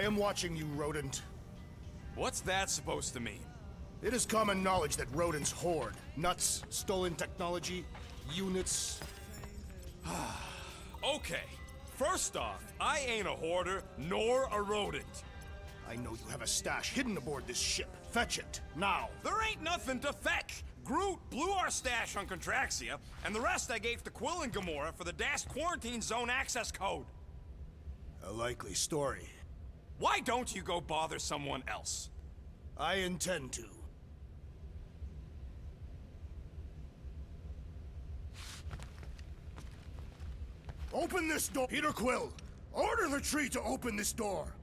I am watching you, rodent. What's that supposed to mean? It is common knowledge that rodents hoard nuts, stolen technology, units. Okay. First off, I ain't a hoarder nor a rodent. I know you have a stash hidden aboard this ship. Fetch it, now. There ain't nothing to fetch. GROOT blew our stash on Contraxia, and the rest I gave to Quill and Gamora for the dashed quarantine zone access code. A likely story. Why don't you go bother someone else? I intend to. Open this door! PeterQuill! Order the tree to open this door!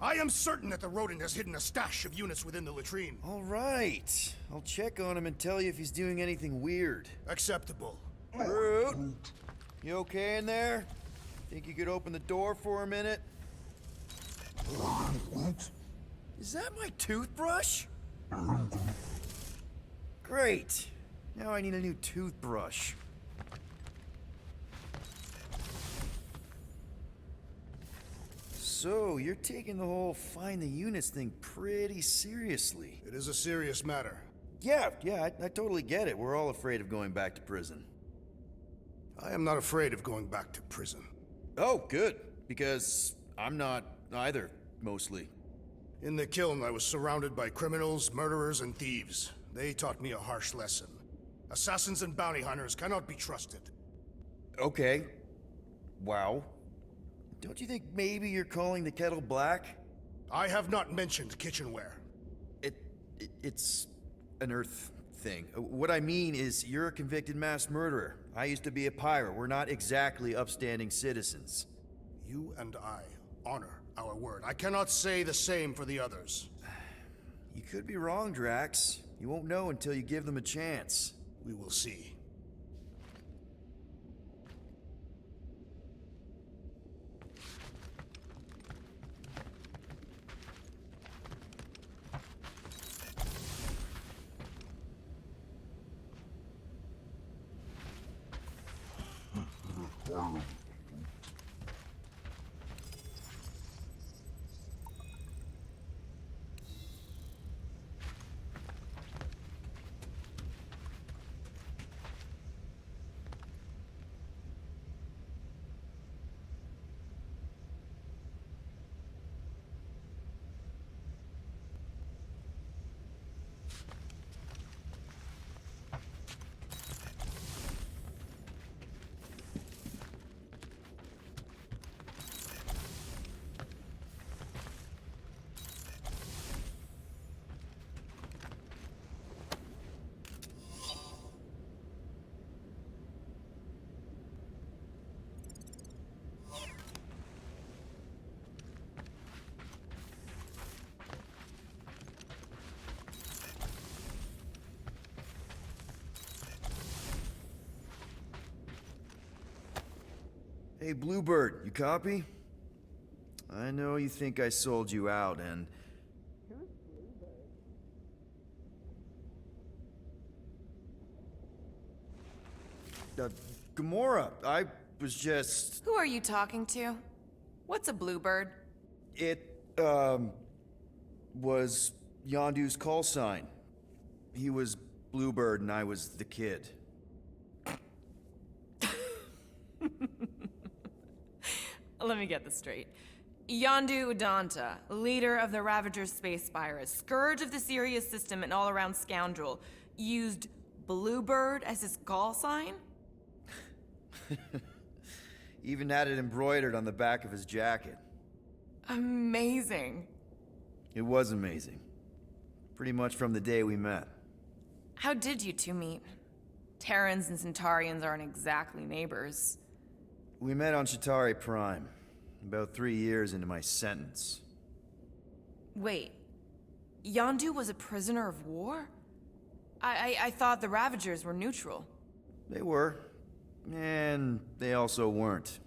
I am certain that the rodent has hidden a stash of units within the latrine. All right. I'll check on him and tell you if he's doing anything weird. Acceptable. Groot, you okay in there? Think you could open the door for a minute? Is that my toothbrush? Great. Now I need a new toothbrush. So, you're taking the whole find the units thing pretty seriously. It is a serious matter. Yeah, I totally get it. We're all afraid of going back to prison. I am not afraid of going back to prison. Oh, good. Because I'm not either, mostly. In the kiln, I was surrounded by criminals, murderers, and thieves. They taught me a harsh lesson. Assassins and bounty hunters cannot be trusted. Okay. Wow. Don't you think maybe you're calling the kettle black? I have not mentioned kitchenware. It's an Earth thing. What I mean is, you're a convicted mass murderer. I used to be a pirate. We're not exactly upstanding citizens. You and I honor our word. I cannot say the same for the others. You could be wrong, Drax. You won't know until you give them a chance. We will see. Hey, Bluebird, you copy? I know you think I sold you out, and... Gamora, I was just... Who are you talking to? What's a bluebird? It, was Yondu's call sign. He was Bluebird and I was the kid. Let me get this straight. Yondu Udanta, leader of the Ravager's space virus, scourge of the Sirius system and all-around scoundrel, used Bluebird as his call sign? Even had it embroidered on the back of his jacket. Amazing. It was amazing. Pretty much from the day we met. How did you two meet? Terrans and Centaurians aren't exactly neighbors. We met on Chitauri Prime, about 3 years into my sentence. Wait, Yondu was a prisoner of war? I thought the Ravagers were neutral. They were, and they also weren't.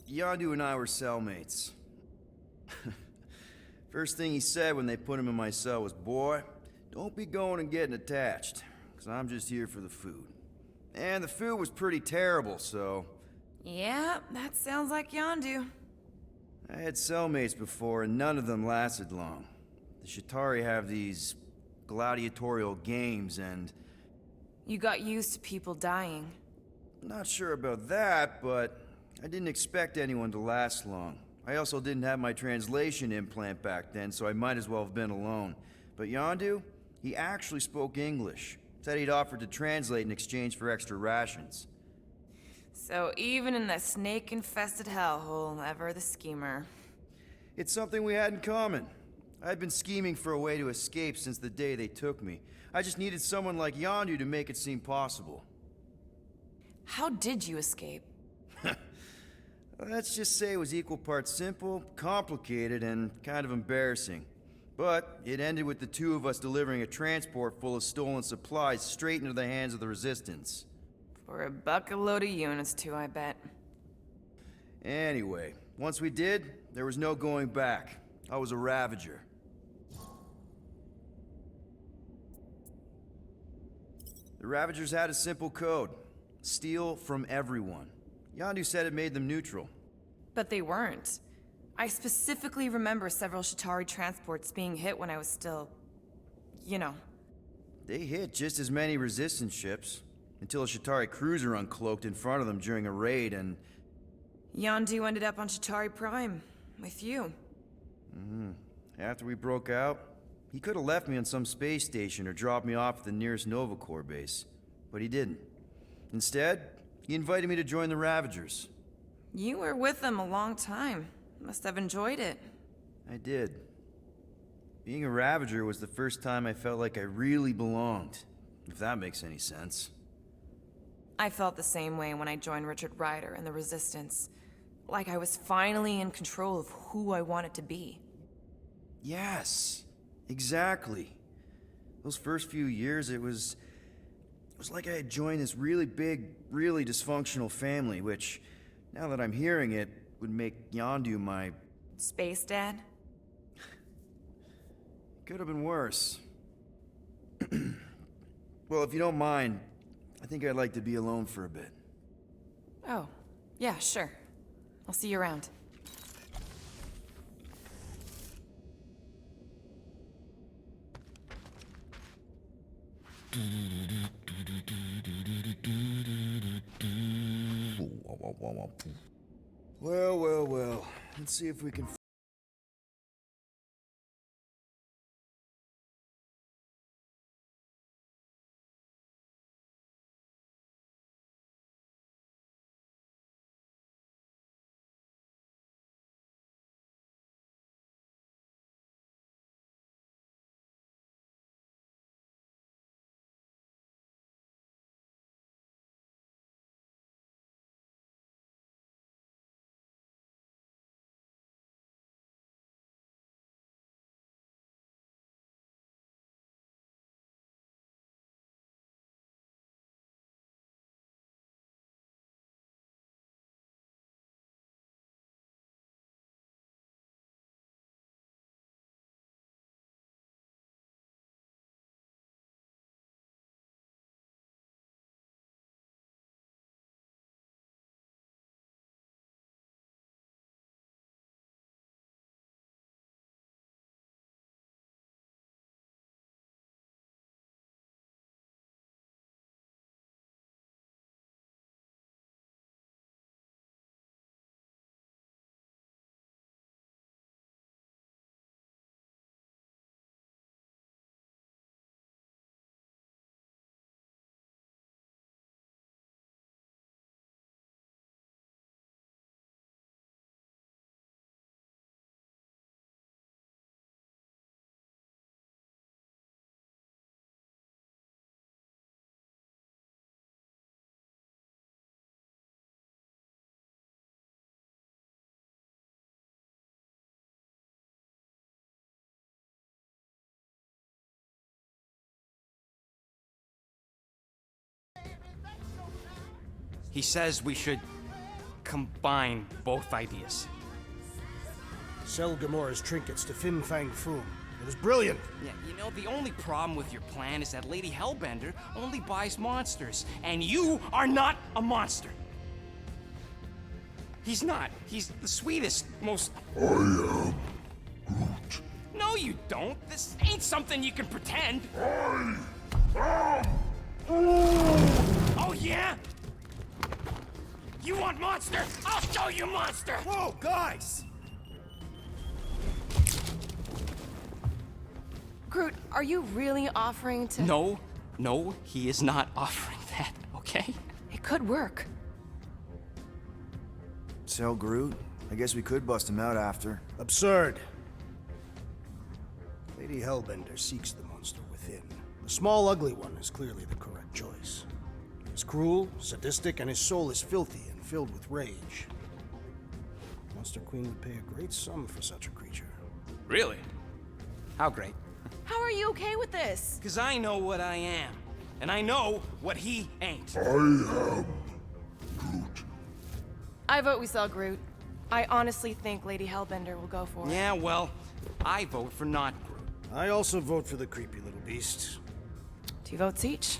Yondu and I were cellmates. First thing he said when they put him in my cell was, "Boy, don't be going and getting attached, because I'm just here for the food." And the food was pretty terrible, so... Yeah, that sounds like Yondu. I had cellmates before, and none of them lasted long. The Shatari have these gladiatorial games, and... You got used to people dying. Not sure about that, but I didn't expect anyone to last long. I also didn't have my translation implant back then, so I might as well have been alone. But Yondu, he actually spoke English. Said he'd offered to translate in exchange for extra rations. So even in that snake-infested hellhole, ever the schemer. It's something we had in common. I'd been scheming for a way to escape since the day they took me. I just needed someone like Yondu to make it seem possible. How did you escape? Let's just say it was equal parts simple, complicated, and kind of embarrassing. But it ended with the two of us delivering a transport full of stolen supplies straight into the hands of the Resistance. For a bucket-load of units, too, I bet. Anyway, once we did, there was no going back. I was a Ravager. The Ravagers had a simple code. Steal from everyone. Yondu said it made them neutral. But they weren't. I specifically remember several Shatari transports being hit when I was still... you know. They hit just as many Resistance ships, until a Shatari cruiser uncloaked in front of them during a raid and... Yondu ended up on Shatari Prime, with you. After we broke out, he could have left me on some space station or dropped me off at the nearest Nova Corps base. But he didn't. Instead, he invited me to join the Ravagers. You were with them a long time. Must have enjoyed it. I did. Being a Ravager was the first time I felt like I really belonged, if that makes any sense. I felt the same way when I joined Richard Ryder and the Resistance. Like I was finally in control of who I wanted to be. Yes, exactly. Those first few years, it was like I had joined this really big, really dysfunctional family, which, now that I'm hearing it, would make Yondu my... Space Dad? Could have been worse. Well, if you don't mind, I think I'd like to be alone for a bit. Oh, yeah, sure. I'll see you around. Well. Let's see if we can... He says we should combine both ideas. Sell Gamora's trinkets to Fin Fang Foom. It was brilliant. Yeah, you know, the only problem with your plan is that Lady Hellbender only buys monsters, and you are not a monster. He's not. He's the sweetest, most... I am Groot. No, you don't. This ain't something you can pretend. I am Oh, yeah? You want monster? I'll show you monster! Whoa, guys! Groot, are you really offering to... No, he is not offering that, okay? It could work. Sell Groot? I guess we could bust him out after. Absurd. Lady Hellbender seeks the monster within. The small, ugly one is clearly the correct choice. He's cruel, sadistic, and his soul is filthy and filled with rage. Monster Queen would pay a great sum for such a creature. Really? How great? How are you okay with this? Because I know what I am, and I know what he ain't. I am Groot. I vote we sell Groot. I honestly think Lady Hellbender will go for it. Yeah, well, I vote for not Groot. I also vote for the creepy little beast. 2 votes each.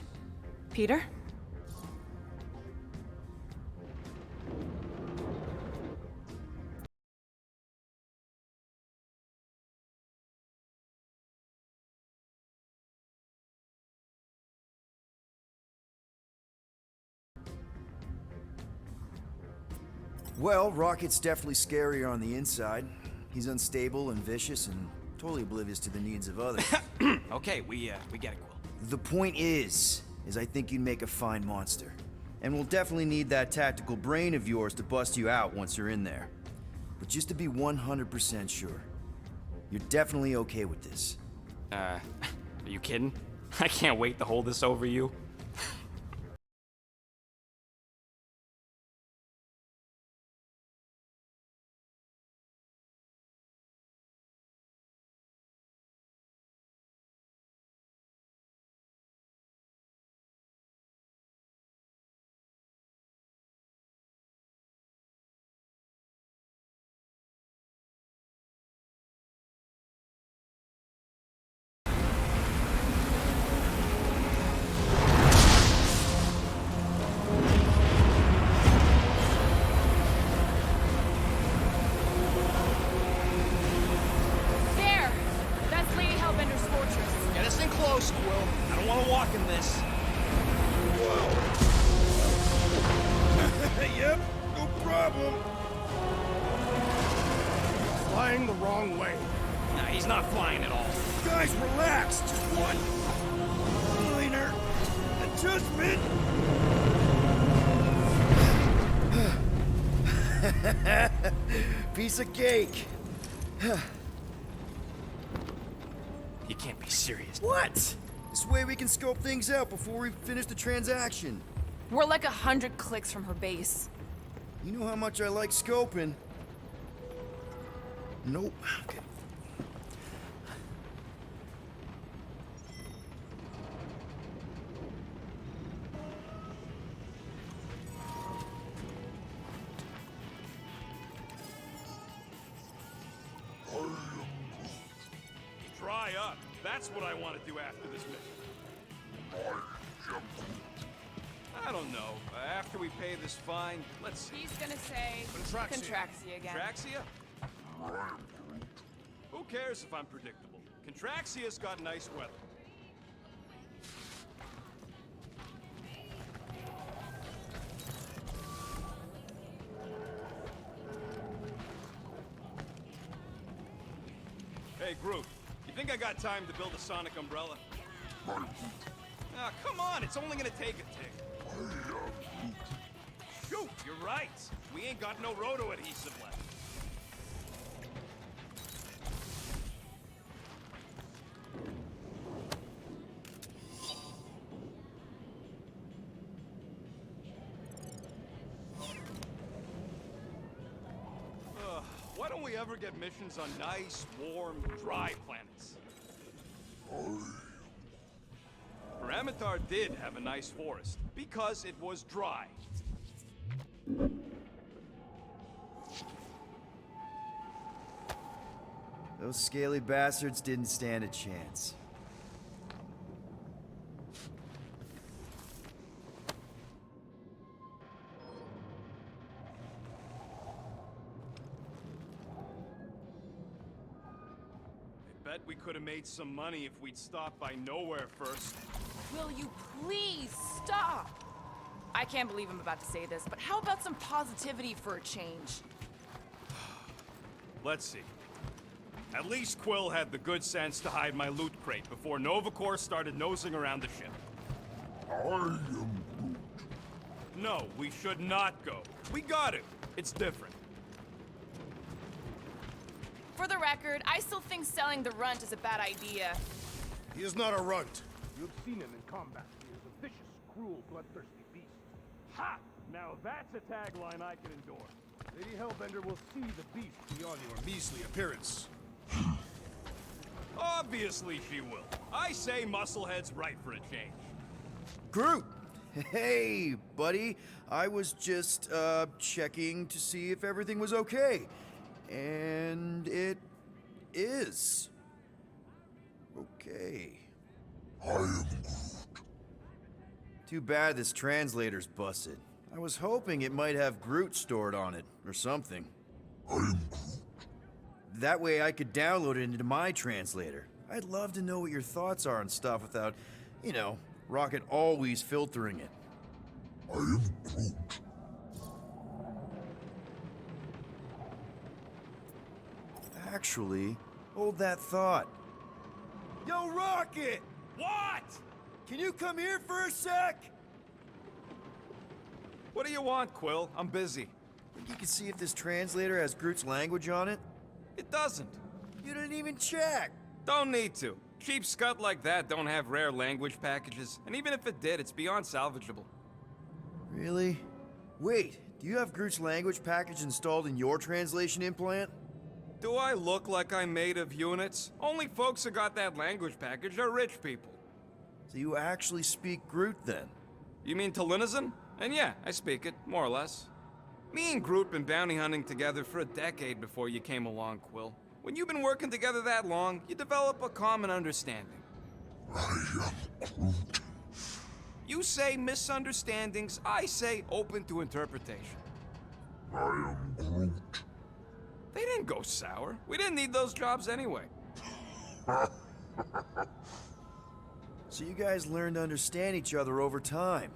Peter? Well, Rocket's definitely scarier on the inside. He's unstable and vicious and totally oblivious to the needs of others. Okay, we get it, Quill. The point is I think you'd make a fine monster. And we'll definitely need that tactical brain of yours to bust you out once you're in there. But just to be 100% sure, you're definitely okay with this. Are you kidding? I can't wait to hold this over you. There! That's Lady Hellbender's fortress. Get us in close, Quill. I don't want to walk in this. Yep, no problem. Flying the wrong way. Nah, he's not flying at all. Guys, relax. Just one minor adjustment. Piece of cake. You can't be serious. What? This way we can scope things out before we finish the transaction. We're like 100 clicks from her base. You know how much I like scoping. Nope. Okay. Dry up. That's what I want to do after this mission. I don't know. After we pay this fine, let's see. He's gonna say... Contraxia again. Contraxia? Who cares if I'm predictable? Contraxia's got nice weather. Hey, Groot. You think I got time to build a sonic umbrella? Ah, come on. It's only gonna take a tick. Shoot, you're right. We ain't got no roto adhesive left. Why don't we ever get missions on nice, warm, dry planets? Amd did have a nice forest, because it was dry. Those scaly bastards didn't stand a chance. I bet we could have made some money if we'd stopped by nowhere first. Will you please stop? I can't believe I'm about to say this, but how about some positivity for a change? Let's see. At least Quill had the good sense to hide my loot crate before Nova Corps started nosing around the ship. I am Groot. No, we should not go. We got it. It's different. For the record, I still think selling the runt is a bad idea. He is not a runt. You've seen him in combat. He is a vicious, cruel, bloodthirsty beast. Ha! Now that's a tagline I can endorse. Lady Hellbender will see the beast beyond Your measly appearance. Obviously she will. I say Musclehead's right for a change. Groot! Hey, buddy. I was just, checking to see if everything was okay. And it is. Okay. I am Groot. Too bad this translator's busted. I was hoping it might have Groot stored on it, or something. I am Groot. That way I could download it into my translator. I'd love to know what your thoughts are on stuff without, you know, Rocket always filtering it. I am Groot. Actually, hold that thought. Yo, Rocket! What? Can you come here for a sec? What do you want, Quill? I'm busy. Think you can see if this translator has Groot's language on it? It doesn't. You didn't even check. Don't need to. Cheap scut like that don't have rare language packages, and even if it did, it's beyond salvageable. Really? Wait, do you have Groot's language package installed in your translation implant? Do I look like I'm made of units? Only folks who got that language package are rich people. So you actually speak Groot then? You mean Talinisan? And yeah, I speak it, more or less. Me and Groot been bounty hunting together for a decade before you came along, Quill. When you've been working together that long, you develop a common understanding. I am Groot. You say misunderstandings, I say open to interpretation. I am Groot. They didn't go sour. We didn't need those jobs anyway. So you guys learned to understand each other over time.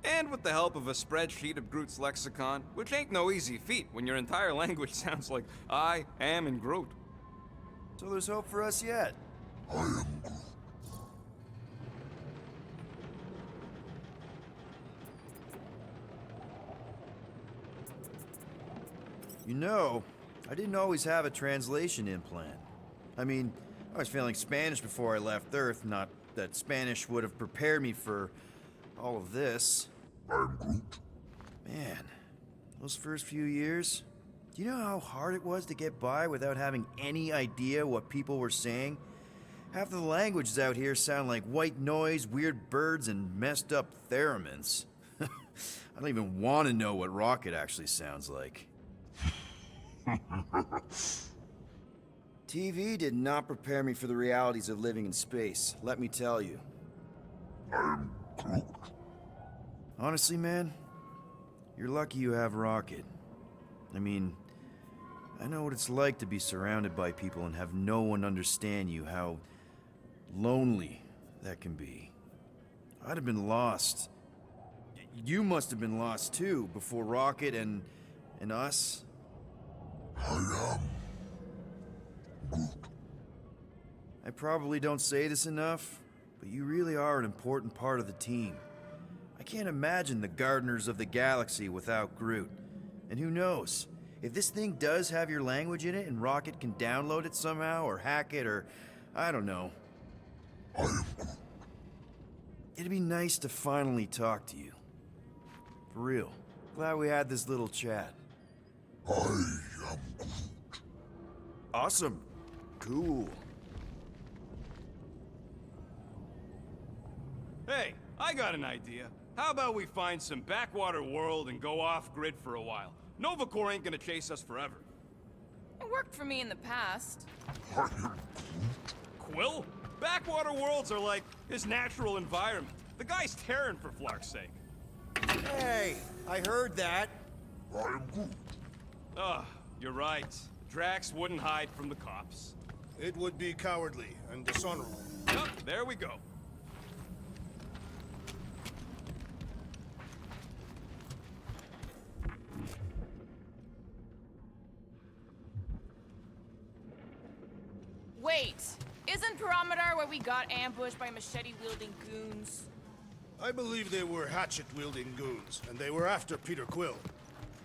And with the help of a spreadsheet of Groot's lexicon, which ain't no easy feat when your entire language sounds like I am and Groot. So there's hope for us yet. I am Groot. You know, I didn't always have a translation implant. I mean, I was failing Spanish before I left Earth, not that Spanish would have prepared me for all of this. I am Groot. Man, those first few years, do you know how hard it was to get by without having any idea what people were saying? Half of the languages out here sound like white noise, weird birds, and messed up theremins. I don't even want to know what Rocket actually sounds like. TV did not prepare me for the realities of living in space, let me tell you. I am Groot. Honestly, man, you're lucky you have Rocket. I mean, I know what it's like to be surrounded by people and have no one understand you, how lonely that can be. I'd have been lost. You must have been lost too, before Rocket and us. I am Groot. I probably don't say this enough, but you really are an important part of the team. I can't imagine the Gardeners of the Galaxy without Groot. And who knows, if this thing does have your language in it and Rocket can download it somehow or hack it or I don't know. I am Groot. It'd be nice to finally talk to you. For real. Glad we had this little chat. I am Groot. Awesome. Cool. Hey, I got an idea. How about we find some backwater world and go off-grid for a while? Nova Corps ain't gonna chase us forever. It worked for me in the past. I am Quill? Backwater worlds are like his natural environment. The guy's tearing for Flark's sake. Hey, I heard that. Groot. Ugh, you're right. Drax wouldn't hide from the cops. It would be cowardly and dishonorable. Yup, there we go. Wait, isn't Pyramidar where we got ambushed by machete-wielding goons? I believe they were hatchet-wielding goons, and they were after PeterQuill.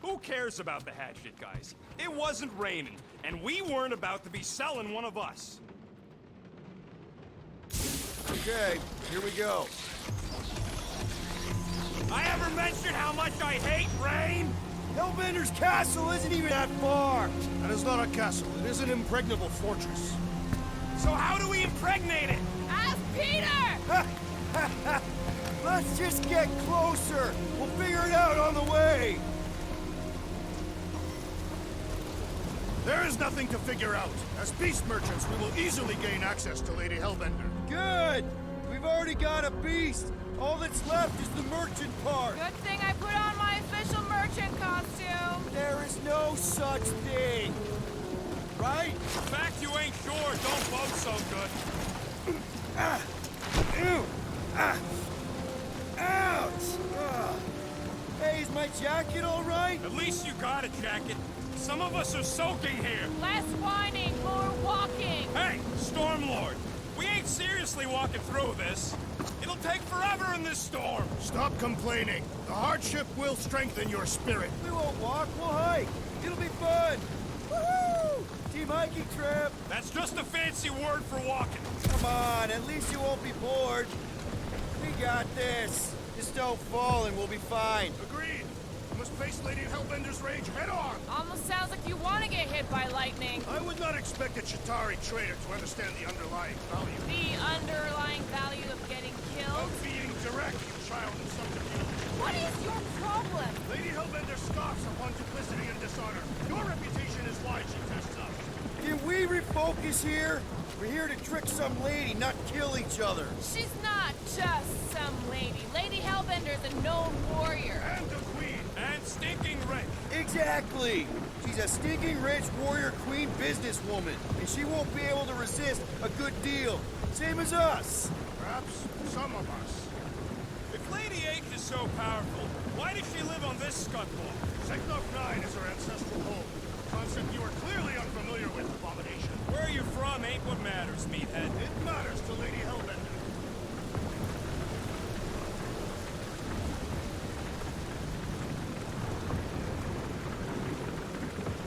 Who cares about the hatchet guys? It wasn't raining, and we weren't about to be selling one of us. Okay, here we go. I ever mentioned how much I hate rain? Hellbender's castle isn't even that far. That is not a castle. It is an impregnable fortress. So how do we impregnate it? Ask Peter! Let's just get closer. We'll figure it out on the way. There is nothing to figure out. As beast merchants, we will easily gain access to Lady Hellbender. Good. We've already got a beast. All that's left is the merchant part. Good thing I put on my official merchant costume. There is no such thing. Right? The fact you ain't sure don't bode so good. Ew. Ouch. Hey, is my jacket all right? At least you got a jacket. Some of us are soaking here. Less whining, more walking. Hey, Stormlord, we ain't seriously walking through this. It'll take forever in this storm. Stop complaining. The hardship will strengthen your spirit. We won't walk, we'll hike. It'll be fun. Woohoo! Team hiking trip. That's just a fancy word for walking. Come on, at least you won't be bored. We got this. Just don't fall and we'll be fine. Agreed. We must face Lady Hellbender's rage head on. Almost sounds like you want to get hit by lightning. I would not expect a Chitauri trader to understand the underlying value The underlying value of getting killed? of being direct, you child of subterfuge. What is your problem? Lady Hellbender scoffs upon duplicity and dishonor. Your reputation is why she tests us. Can we refocus here? We're here to trick some lady, not kill each other. She's not just some lady. Lady Hellbender's a known warrior. And the queen. And stinking rich. Exactly! She's a stinking rich warrior queen businesswoman, and she won't be able to resist a good deal. Same as us. Perhaps some of us. If Lady H is so powerful, why does she live on this scutball? Seknov 9 is her ancestral home. A concept you are clearly unfamiliar with, Abomination. Where you from ain't what matters, meathead. It matters to Lady Hellbender.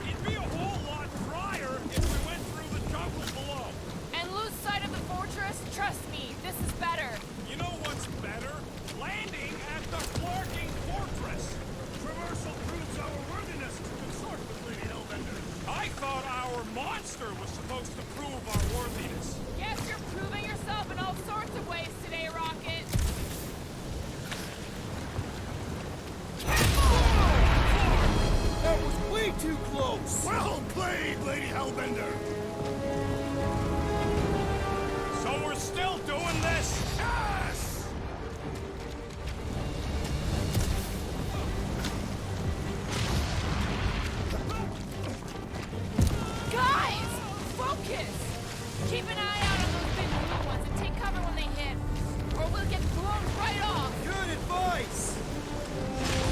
It'd be a whole lot drier if we went through the jungle below. And lose sight of the fortress? Trust me, this is better. You know what's better? Landing at the Flarking Fortress. Traversal proves our worthiness to consort with Lady Hellbender. I thought our monster was supposed to prove our worthiness. Guess you're proving yourself in all sorts of ways today, Rocket. That was way too close! Well played, Lady Hellbender. So we're still doing this? Yes! Guys! Focus! Keep an eye out on those big blue ones and take cover when they hit. Or we'll get blown right off. Good advice!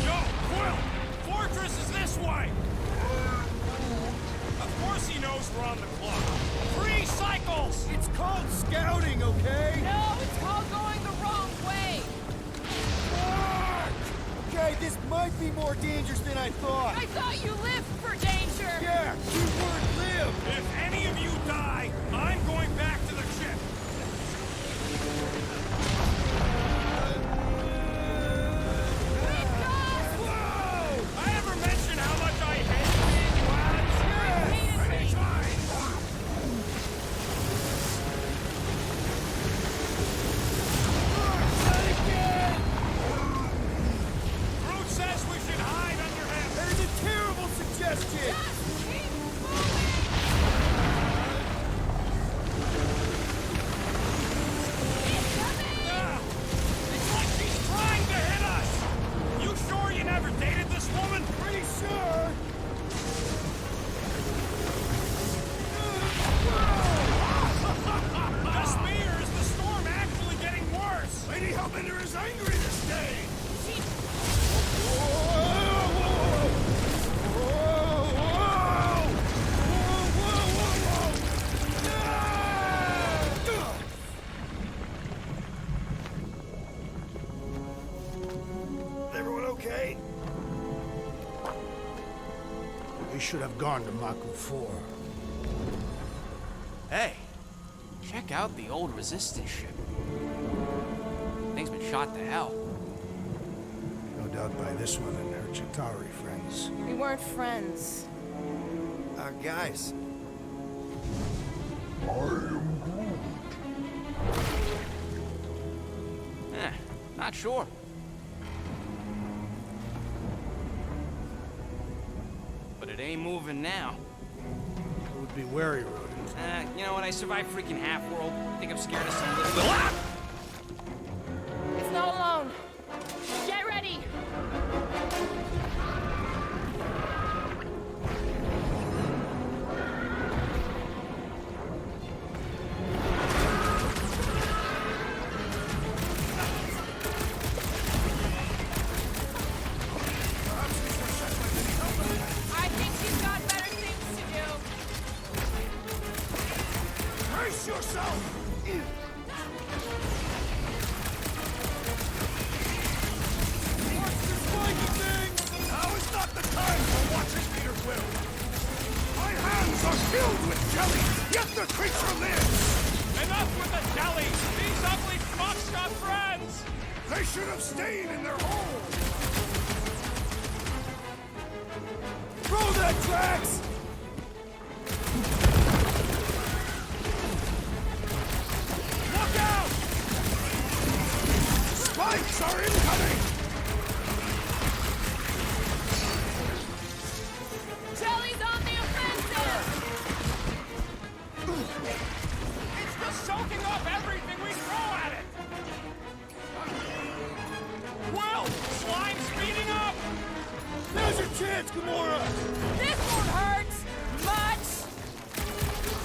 Yo, Quill! Fortress is this way! Of course he knows we're on the clock. 3 cycles! It's called scouting, okay? No, it's called going the wrong way. Okay, this might be more dangerous than I thought. I thought you lived for danger. Yeah, keyword live! If any of you die, I'm going back to the ship. Whoa! I ever mention how much I hate being lads? Hated me. Groot says we should hide under him. That is a terrible suggestion! Just keep moving. They should have gone to Maku 4. Hey, check out the old Resistance ship. Thing's been shot to hell. No doubt by this one and her Chitauri friends. We weren't friends. Guys. Not sure. But it ain't moving now. It would be wary, rodent. You know what? I survived freaking Half-World. Think I'm scared of some little... Ah! It's not alone. Get ready. I think she's got better things to do. Brace yourself! Now is not the time for watching PeterQuill! My hands are filled with jelly, yet the creature lives! Enough with the jelly! These ugly fucks got friends! They should have stayed in their hole! Throw that, Drax! Look out! Spikes are incoming! Jelly's on the offensive! It's just soaking up everything we throw at it! Well, slime's speeding up! Now's your chance, Gamora! This won't hurt much!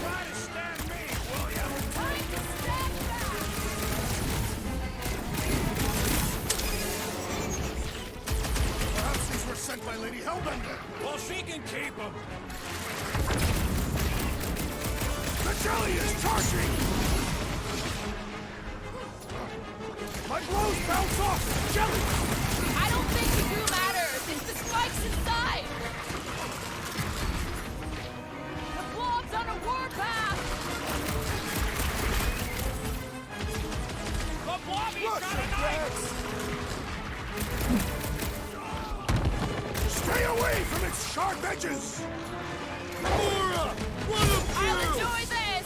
Try to stand me, will ya? Time to stand back! Perhaps these were sent by Lady Hellbender. Well, she can keep them! The jelly is charging! My blows bounce off the jelly! I don't think the goo matters. It's the spikes inside. The blob's on a warpath. The blobby's got a knife! Stay away from its sharp edges! Gamora! Run him I'll enjoy this.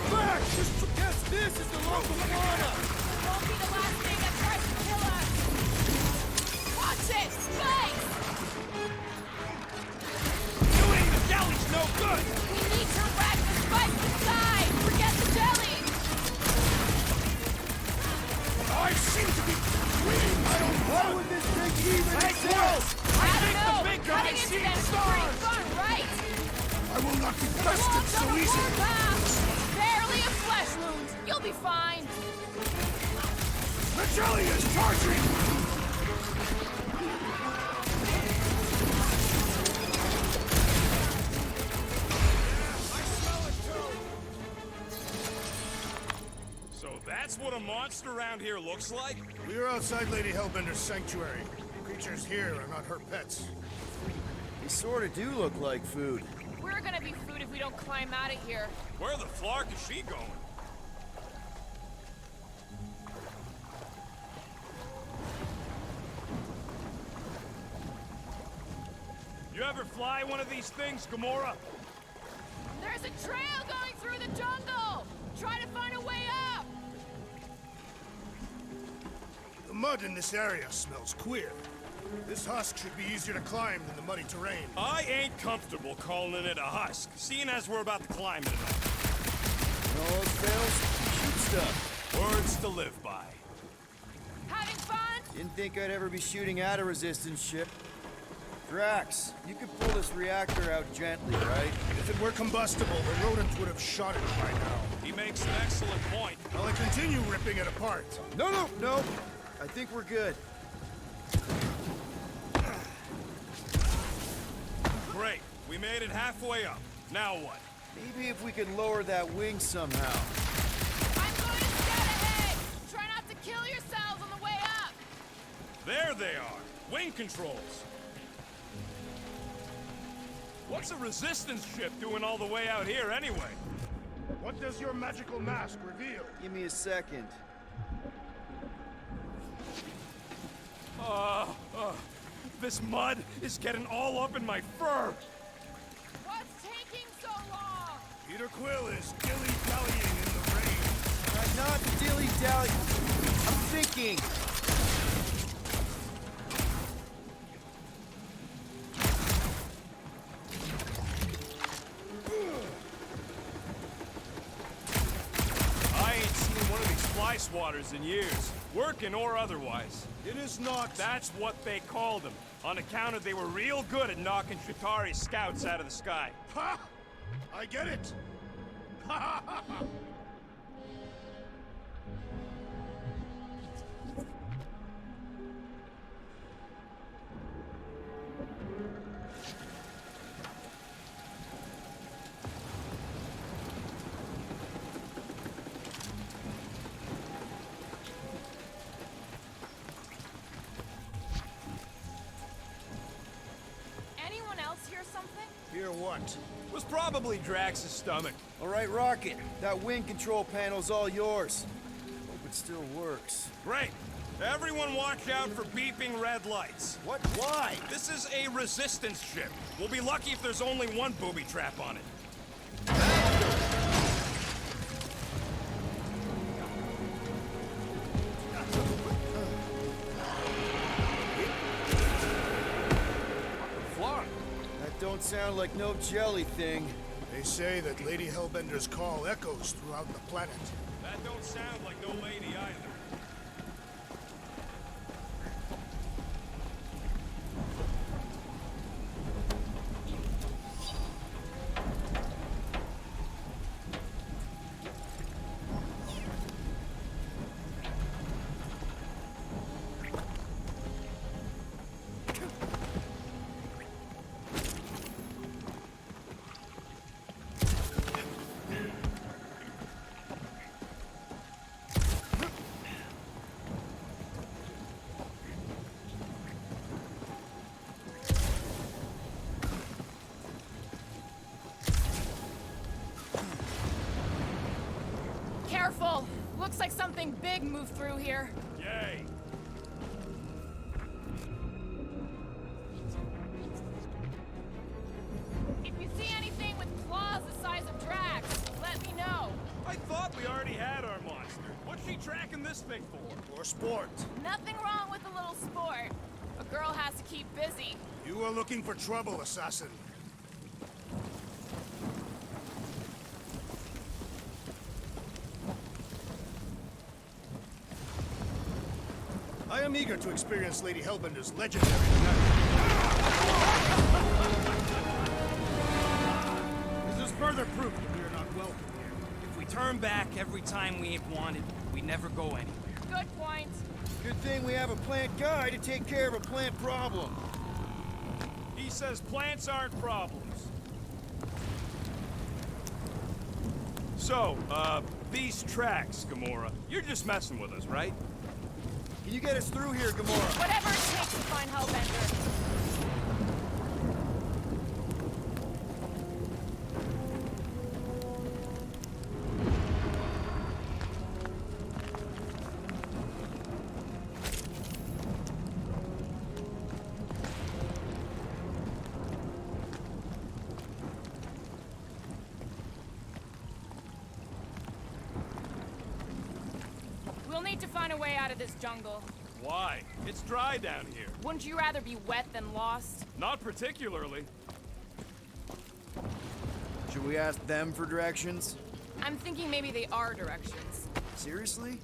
Drax! Guess this is the local Gamora! Won't be the last thing that tries to kill us. Watch it, spikes. Doing the jelly's no good! We need to wreck the spikes inside. Forget the jelly. I seem to be bleeding my own blood! Why would this thing even exist? I don't know. the big guy Cutting into sees them is stars. pretty fun, right? I will not be The bested blob's so on a easily! warpath. Barely a flesh wound. You'll be fine. The jelly is charging! So that's what a monster around here looks like? We are outside Lady Hellbender's sanctuary. Creatures here are not her pets. They sort of do look like food. We're gonna be food if we don't climb out of here. Where the flark is she going? You ever fly one of these things, Gamora? There's a trail going through the jungle! Try to find a way up! The mud in this area smells queer. This husk should be easier to climb than the muddy terrain. I ain't comfortable calling it a husk, seeing as we're about to climb it. No fails, shoot stuff. Words to live by. Having fun? Didn't think I'd ever be shooting at a resistance ship. Drax, you could pull this reactor out gently, right? If it were combustible, the rodents would have shot it by now. He makes an excellent point. Will I continue ripping it apart? No. I think we're good. Great, we made it halfway up. Now what? Maybe if we could lower that wing somehow. I'm going to scout ahead! Try not to kill yourselves on the way up! There they are. Wing controls. What's a resistance ship doing all the way out here anyway? What does your magical mask reveal? Give me a second. This mud is getting all up in my fur. What's taking so long? PeterQuill is dilly-dallying in the rain. Not dilly-dally. I'm thinking. I ain't seen one of these fly swatters in years, working or otherwise. It is not. That's what they called them, on account of they were real good at knocking Shatari scouts out of the sky. Ha! I get it. Ha ha ha ha! Anyone else hear something? Hear what? Was probably Drax's stomach. All right, Rocket. That wind control panel's all yours. Hope it still works. Great. Everyone watch out for beeping red lights. What? Why? This is a resistance ship. We'll be lucky if there's only one booby trap on it. That don't sound like no jelly thing. They say that Lady Hellbender's call echoes throughout the planet. That don't sound like no lady either. Careful! Looks like something big moved through here. Yay. If you see anything with claws the size of Drax, let me know. I thought we already had our monster. What's she tracking this thing for? For sport. Nothing wrong with a little sport. A girl has to keep busy. You are looking for trouble, assassin. I am eager to experience Lady Hellbender's legendary This is further proof that we are not welcome here. If we turn back every time we ain't wanted, we never go anywhere. Good point. Good thing we have a plant guy to take care of a plant problem. He says plants aren't problems. So, these tracks, Gamora, you're just messing with us, right? Can you get us through here, Gamora? Whatever it takes to find Hellbender. We'll need to find a way out of this jungle. Why? It's dry down here. Wouldn't you rather be wet than lost? Not particularly. Should we ask them for directions? I'm thinking maybe they are directions. Seriously?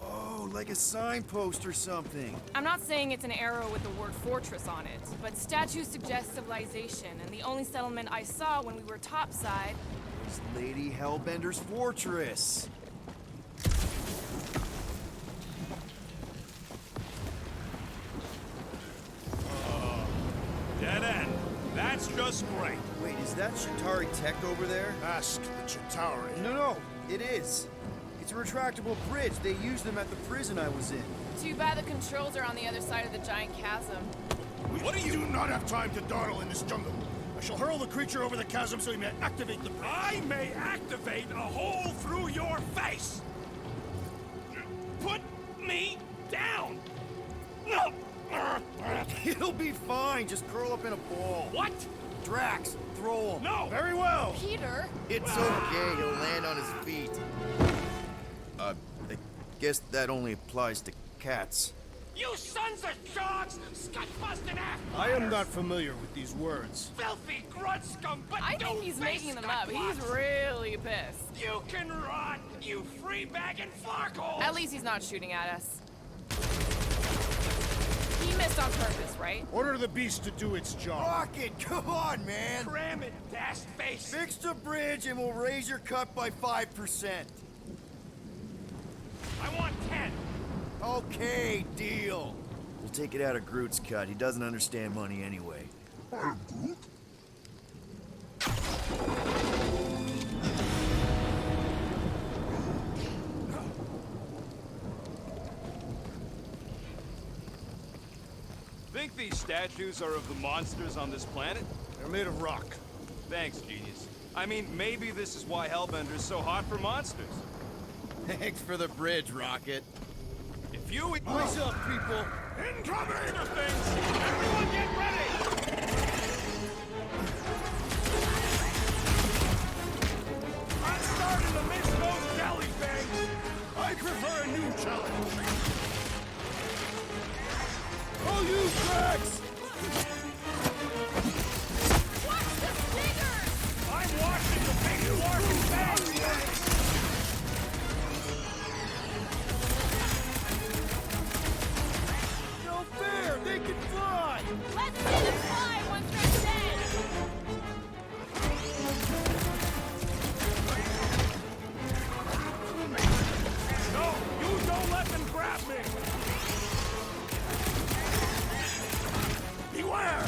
Oh, like a signpost or something. I'm not saying it's an arrow with the word fortress on it, but statues suggest civilization, and the only settlement I saw when we were topside... It's Lady Hellbender's fortress. Dead end. That's just great. Wait, is that Shatari tech over there? Ask the Chitauri. No, it is. It's a retractable bridge. They used them at the prison I was in. Too bad the controls are on the other side of the giant chasm. What are you... do not have time to dawdle in this jungle. A shall hurl the creature over the chasm so he may activate the bridge. I may activate a hole through your face! Put me down! He'll be fine. Just curl up in a ball. What? Drax, throw him. No! Very well. Peter? It's okay. He'll land on his feet. I guess that only applies to cats. You sons of dogs! Scut-busting ass! I am not familiar with these words. Filthy grunt scum, but I think he's making them up. He's really pissed. You can rot, you free-bagging flarkhole! At least he's not shooting at us. He missed on purpose, right? Order the beast to do its job. Rocket, come on, man. Cram it, dash face! Fix the bridge and we'll raise your cut by 5%. I want 10! Okay, deal. We'll take it out of Groot's cut. He doesn't understand money anyway. I'm Groot. Think these statues are of the monsters on this planet? They're made of rock. Thanks, genius. I mean, maybe this is why Hellbender's so hot for monsters. Thanks for the bridge, Rocket. If you... Eyes up, people. Incoming! Everyone get ready! I'm starting to miss those jelly things! I prefer a new challenge. Oh, you Drax! Watch the stingers! I'm watching the big Larkin bag! No fair! They can fly! Let's see them fly once they're dead! No, you don't let them grab me! Beware!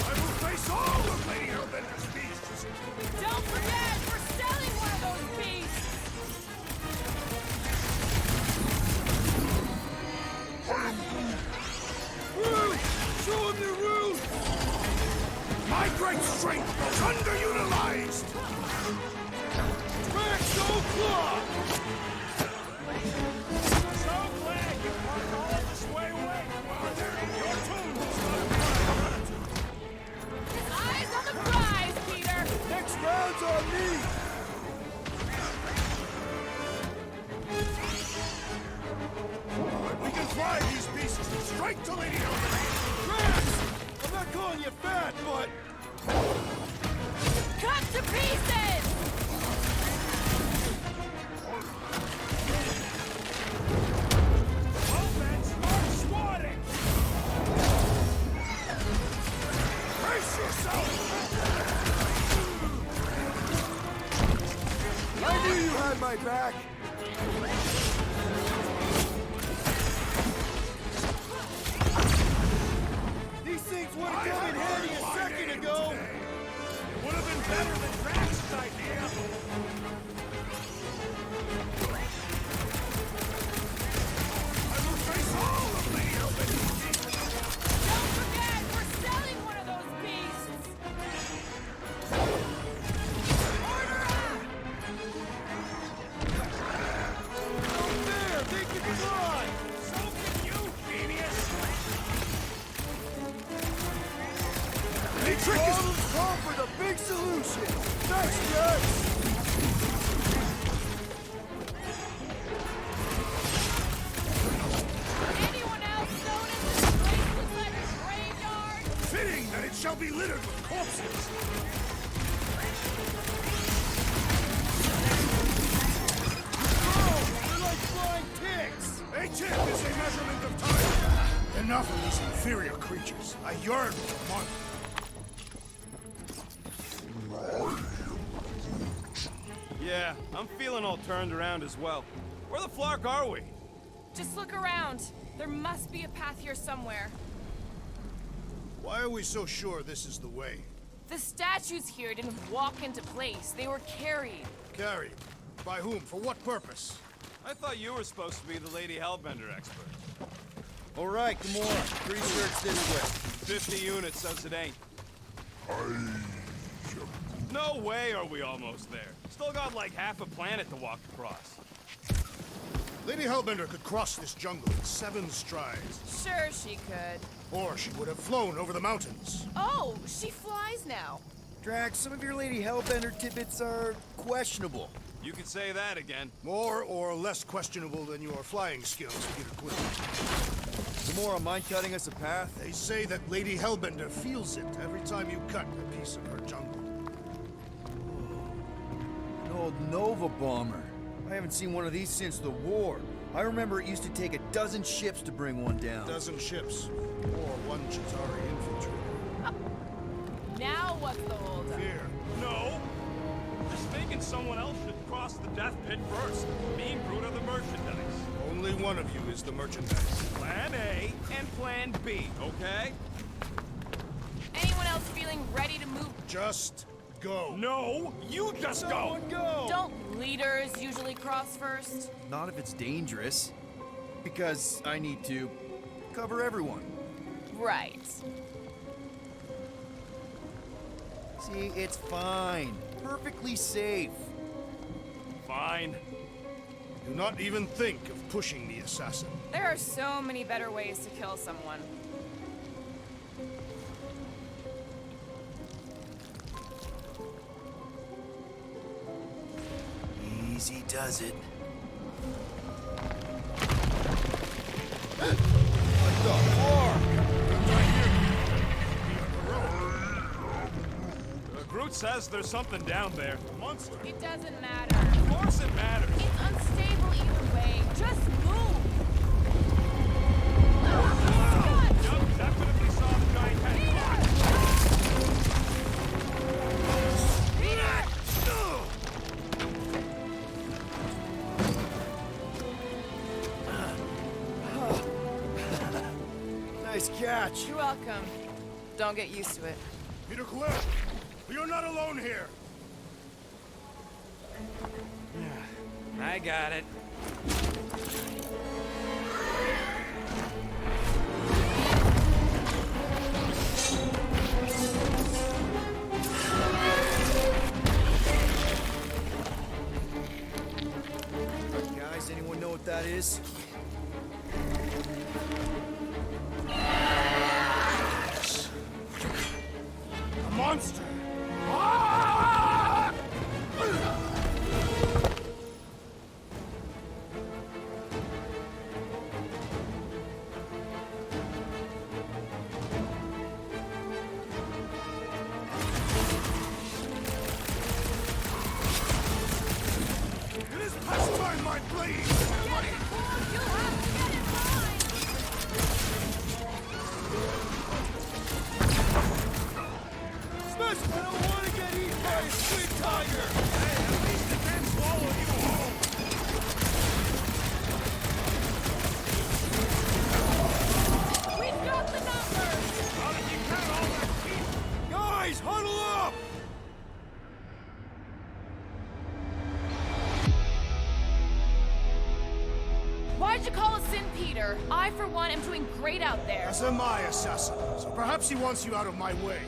I will face all of Lady Hellbender's beasts! Don't forget, we're selling one of those beasts! Groot! Show them their roots! My great strength is underutilized! Drax, don't claw! So glad you parked all this way away! Your tune was Eyes on the prize, Peter! Next round's on me! We can fly these pieces straight to Lady Hellbender! Drax! I'm not calling you fat, but... Cut to pieces! Hellbend, start swatting! Brace yourself! I knew you had my back! These things would have come in handy a second ago! It would have been better than Drax's idea! I will face all of Lady Hellbender's beasts! Don't forget, we're selling one of those beasts! Order up! No fair! They can fly! So can you, genius! They trick us! Call for the big solution! Thanks, Drax! Anyone else notice this place looks like a graveyard? Fitting that it shall be littered with corpses! Oh, they're like flying ticks! A tick is a measurement of time! Enough of these inferior creatures. I yearn for money. Yeah, I'm feeling all turned around as well. Where the flark are we? Just look around. There must be a path here somewhere. Why are we so sure this is the way? The statues here didn't walk into place. They were carried. Carried. By whom? For what purpose? I thought you were supposed to be the Lady Hellbender expert. All right, come on. Pretty sure it's this way. 50 units says it ain't. No way are we almost there. Still got like half a planet to walk across. Lady Hellbender could cross this jungle in 7 strides. Sure she could. Or she would have flown over the mountains. Oh, she flies now. Drax, some of your Lady Hellbender tidbits are questionable. You could say that again. More or less questionable than your flying skills, PeterQuill. Some more on mind cutting us a path? They say that Lady Hellbender feels it every time you cut a piece of her jungle. An old Nova bomber. I haven't seen one of these since the war. I remember it used to take 12 ships to bring one down. 12 ships, or 1 Chitauri infantry. Now what's the holdup? Fear. No. Just thinking someone else should cross the death pit first. Me and Groot are the merchandise. Only one of you is the merchandise. Plan A and Plan B, okay? Anyone else feeling ready to move? Just go. No, you just go. Go! Don't leaders usually cross first? Not if it's dangerous. Because I need to cover everyone. Right. See, it's fine. Perfectly safe. Fine. Do not even think of pushing the assassin. There are so many better ways to kill someone. Easy does it. Groot says there's something down there. Monster. It doesn't matter. Of course it matters. It's unstable either way. Just move. Yup, definitely saw the giant head. Nice catch. You're welcome. Don't get used to it. PeterQuill, you're not alone here. I got it. Guys, anyone know what that is? A monster. It is past time, my blade. Especially I don't want to get eaten by a sweet tiger! Hey, at least it can swallow you whole. We've got the numbers! How did you count all that teeth? Guys, huddle up! Why'd you call us in, Peter? I, for one, am doing great out there. As am I, assassin. So perhaps he wants you out of my way.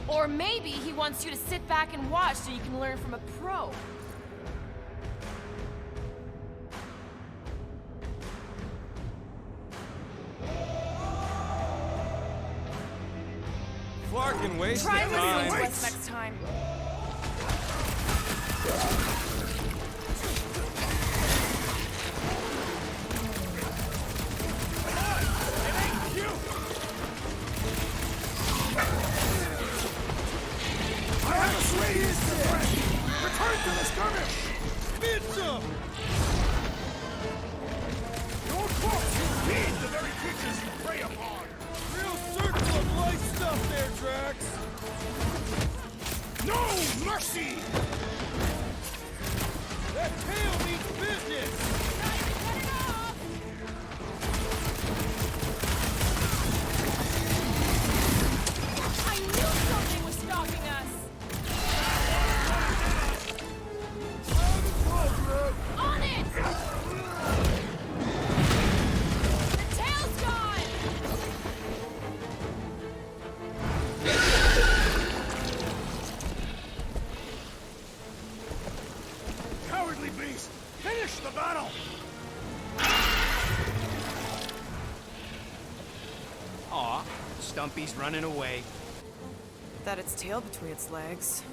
Or maybe he wants you to sit back and watch so you can learn from a pro. Flarkin waste Try of listening time. to us next time. I have a sweet friend. Return to the skirmish. Pizza! Your corpse will feed the very creatures you prey upon. Real circle of life stuff there, Drax! No mercy! Aw, Stumpy's running away. That its tail between its legs.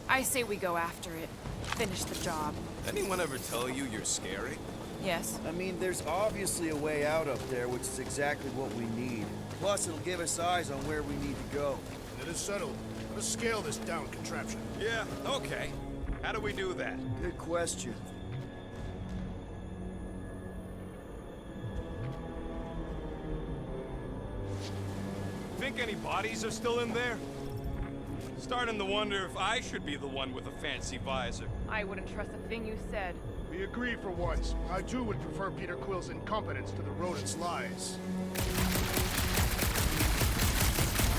I say we go after it. Finish the job. Anyone ever tell you you're scary? Yes. I mean, there's obviously a way out up there, which is exactly what we need. Plus, it'll give us eyes on where we need to go. It is settled. Let us scale this down contraption. Yeah, okay. How do we do that? Good question. Think any bodies are still in there? Starting to wonder if I should be the one with a fancy visor. I wouldn't trust a thing you said. We agree for once. I too would prefer PeterQuill's incompetence to the rodent's lies.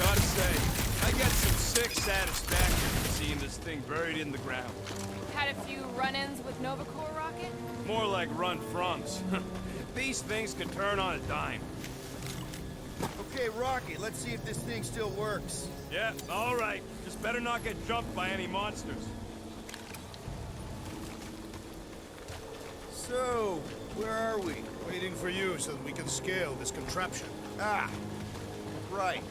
Gotta say, I get some sick satisfaction from seeing this thing buried in the ground. Had a few run-ins with Novacore rocket? More like run-froms. These things can turn on a dime. Okay, Rocky, let's see if this thing still works. Yeah, all right. Just better not get jumped by any monsters. So, where are we? Waiting for you so that we can scale this contraption. Ah, right.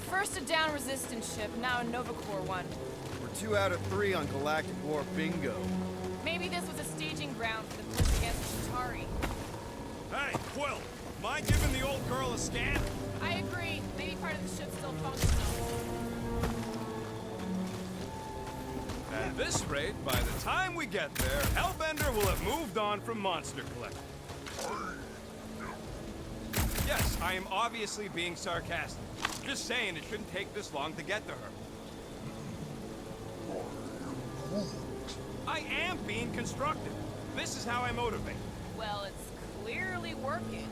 First a down resistance ship, now a Novacore one. We're 2 out of 3 on Galactic War bingo. Maybe this was a staging ground for the push against Chitauri. Hey, Quill, mind giving the old girl a scan? I agree. Maybe part of the ship's still functional. At this rate, by the time we get there, Hellbender will have moved on from Monster Collector. Yes, I am obviously being sarcastic. Just saying it shouldn't take this long to get to her. I am being constructive. This is how I motivate. Well, it's clearly working.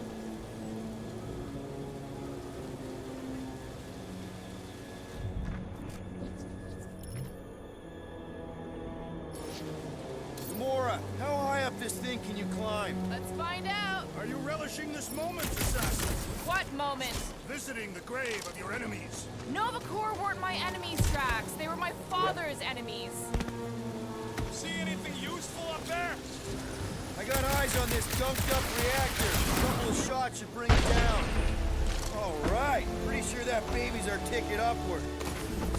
Gamora, how high up this thing can you climb? Let's find out. Are you relishing this moment, assassin? What moment? Visiting the grave of your enemies. Novacore weren't my enemies, Drax. They were my father's enemies. See anything useful up there? I got eyes on this gunked up reactor. A couple of shots should bring it down. All right. Pretty sure that baby's our ticket upward.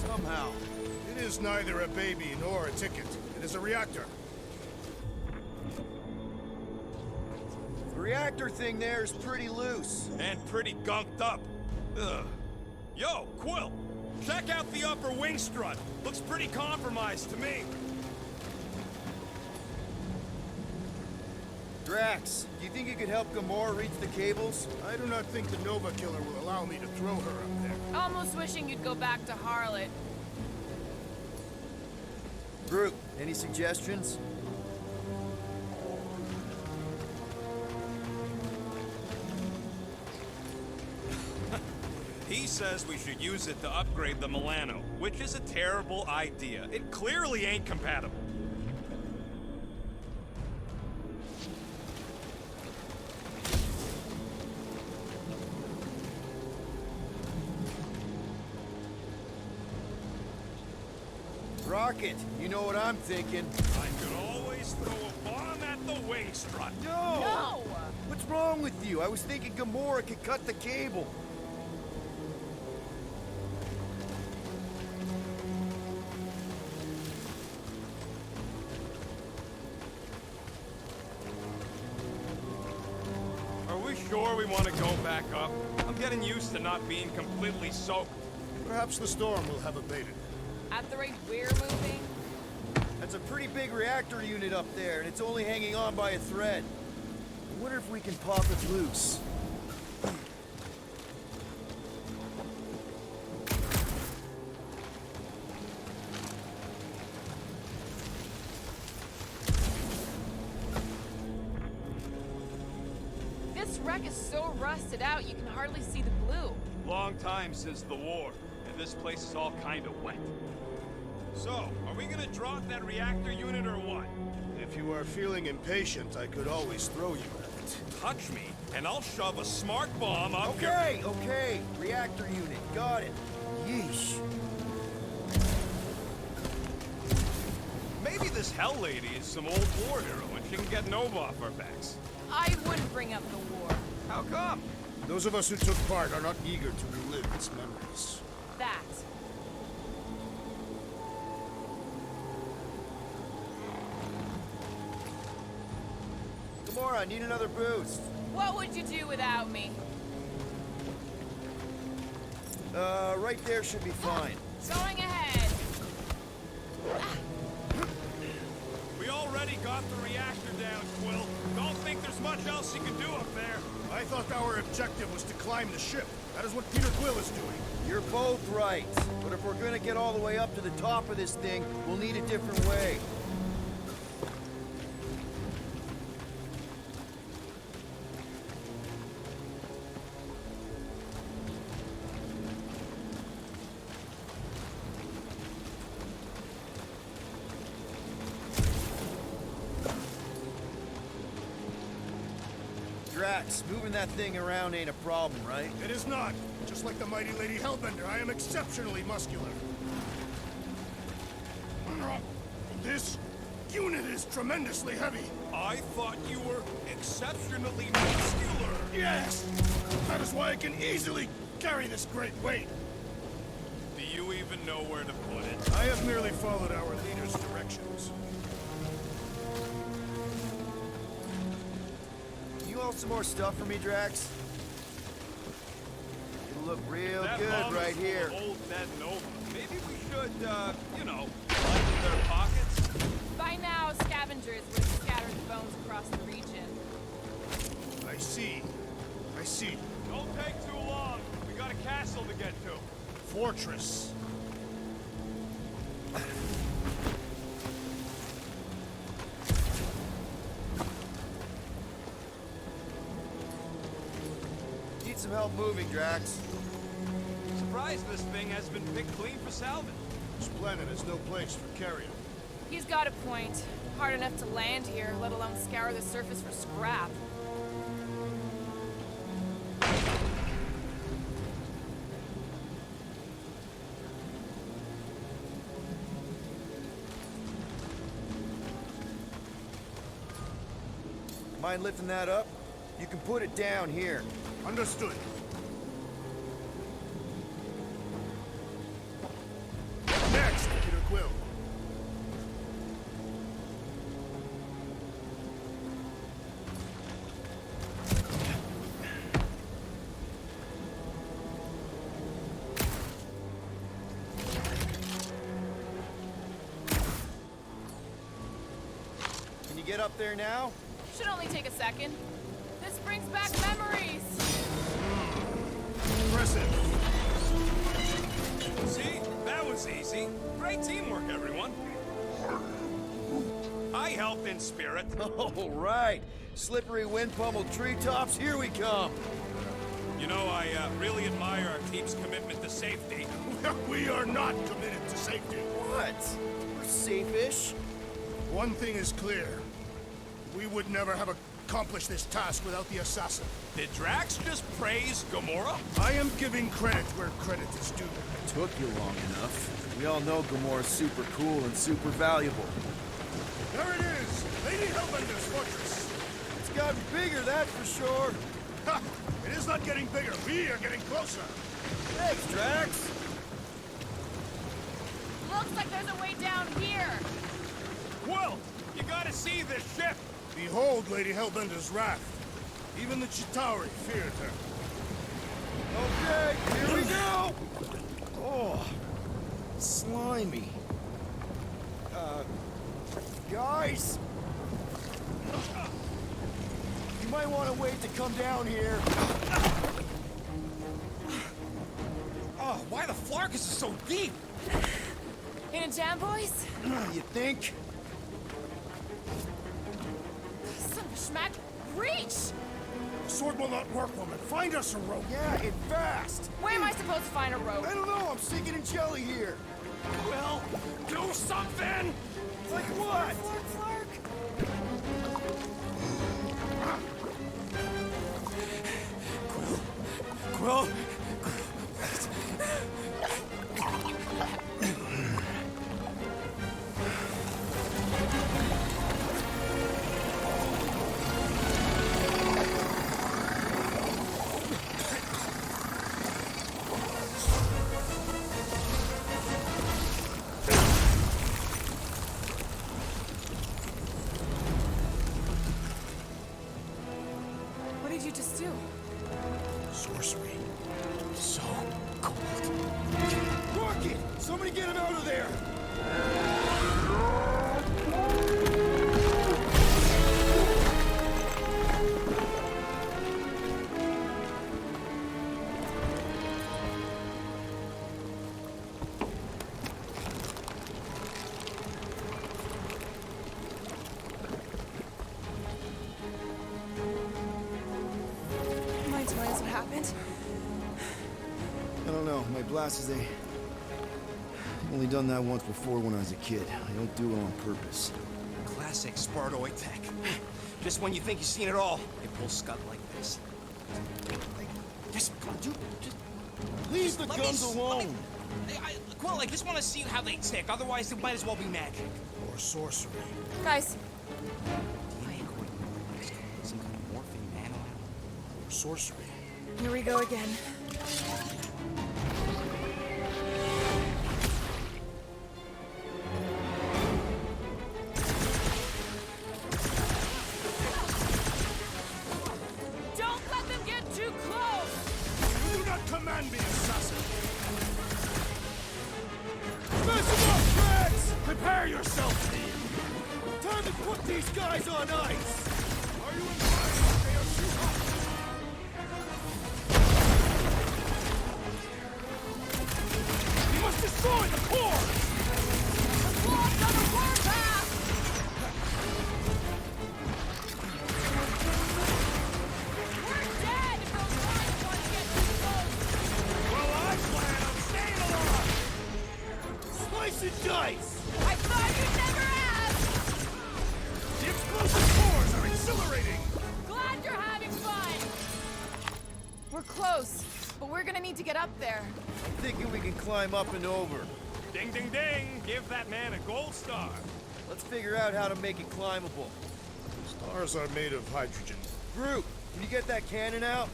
Somehow. It is neither a baby nor a ticket. It is a reactor. The reactor thing there is pretty loose. And pretty gunked up. Ugh. Yo, Quill! Check out the upper wing strut. Looks pretty compromised to me. Drax, do you think you could help Gamora reach the cables? I do not think the Nova Killer will allow me to throw her up there. Almost wishing you'd go back to Harlot. Groot, any suggestions? He says we should use it to upgrade the Milano, which is a terrible idea. It clearly ain't compatible. Rocket, you know what I'm thinking. I could always throw a bomb at the wing strut. No! No! What's wrong with you? I was thinking Gamora could cut the cable. Are we sure we want to go back up? I'm getting used to not being completely soaked. Perhaps the storm will have abated. At the rate we're moving? That's a pretty big reactor unit up there, and it's only hanging on by a thread. I wonder if we can pop it loose. This wreck is so rusted out you can hardly see the blue. Long time since the war, and this place is all kind of wet. So, are we gonna drop that reactor unit or what? If you are feeling impatient, I could always throw you at it. Touch me, and I'll shove a smart bomb up your... Okay, okay. Reactor unit, got it. Yeesh. Maybe this Hell Lady is some old war hero and she can get Nova off our backs. I wouldn't bring up the war. How come? Those of us who took part are not eager to relive its memories. That. Gamora, I need another boost. What would you do without me? Right there should be fine. Going ahead. We already got the reactor down, Quill. Don't think there's much else you can do up there. I thought our objective was to climb the ship. That is what PeterQuill is doing. You're both right. But if we're gonna get all the way up to the top of this thing, we'll need a different way. Drax, moving that thing around ain't a problem, right? It is not. Just like the mighty Lady Hellbender, I am exceptionally muscular. This unit is tremendously heavy. I thought you were exceptionally muscular. Yes! That is why I can easily carry this great weight. Do you even know where to put it? I have merely followed our leader's directions. You want some more stuff for me, Drax? It'll look real That good bomb right is full here. of old dead Nova. Maybe we should, you know, lighten their pockets. By now, scavengers would have scattered the bones across the region. I see. I see. Don't take too long. We got a castle to get to. Fortress. Need some help moving, Drax. Surprised this thing has been picked clean for salvage. This planet has no place for carrion. He's got a point. Hard enough to land here, let alone scour the surface for scrap. Mind lifting that up? You can put it down here. Understood. Next, PeterQuill. Can you get up there now? Should only take a second. This brings back memories. Impressive. See? That was easy. Great teamwork, everyone. I helped in spirit. All right. Slippery wind-pummeled treetops, here we come. You know, I really admire our team's commitment to safety. We are not committed to safety. What? We're safe-ish. One thing is clear. We would never have accomplished this task without the assassin. Did Drax just praise Gamora? I am giving credit where credit is due. Took you long enough. We all know Gamora's super cool and super valuable. There it is! Lady Hellbender's fortress! It's gotten bigger, that's for sure. Ha! It is not getting bigger. We are getting closer. Thanks, Drax. Looks like there's a way down here. Quill, you gotta see this ship. Behold Lady Hellbender's wrath. Even the Chitauri feared her. Okay, here we go. Oh, slimy. Guys? You might want to wait to come down here. Oh, why the Flarkus is so deep? In a jam, boys? You think? Son of a schmack. Reach! The sword will not work, woman. Find us a rope. Yeah, and fast. Where am I supposed to find a rope? I don't know, I'm sinking in jelly here. Quill, do something! Like what? Quill? What did you just do? Sorcery. So cold. Rocket! Somebody get him out of there! Mind telling us what happened? I don't know. My blast is I've only done that once before when I was a kid. I don't do it on purpose. Classic Spartoid tech. Just when you think you've seen it all, it pulls scud like this. Just, dude, just Leave the let me guns s- alone! Quill, I just want to see how they tick. Otherwise, it might as well be magic. Or sorcery. Guys, DNA code. Some kind of morphing nano. Or sorcery. here we go again. Don't let them get too close! You do not command me, assassin! Mess him up, Drax! Prepare yourself, team! Time to put these guys on ice! Are you implying that they are too hot? We must destroy the core! Lost on the warpath! We're dead if those lines ones get too close! Well, I plan on staying alive! Slice and dice! I thought you'd never ask! The explosive cores are exhilarating! Glad you're having fun! We're close, but we're gonna need to get up there. I'm thinking we can climb up and over. Ding, ding, ding! Give that man a gold star. Let's figure out how to make it climbable. Stars are made of hydrogen. Groot, can you get that cannon out?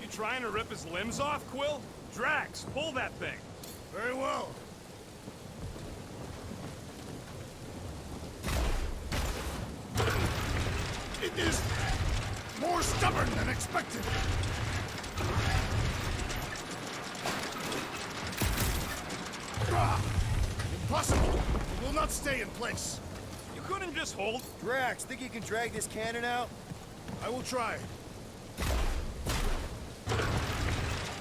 You trying to rip his limbs off, Quill? Drax, pull that thing. Very well. It is more stubborn than expected. Ah, impossible! It will not stay in place. You couldn't just hold. Drax, think you can drag this cannon out? I will try.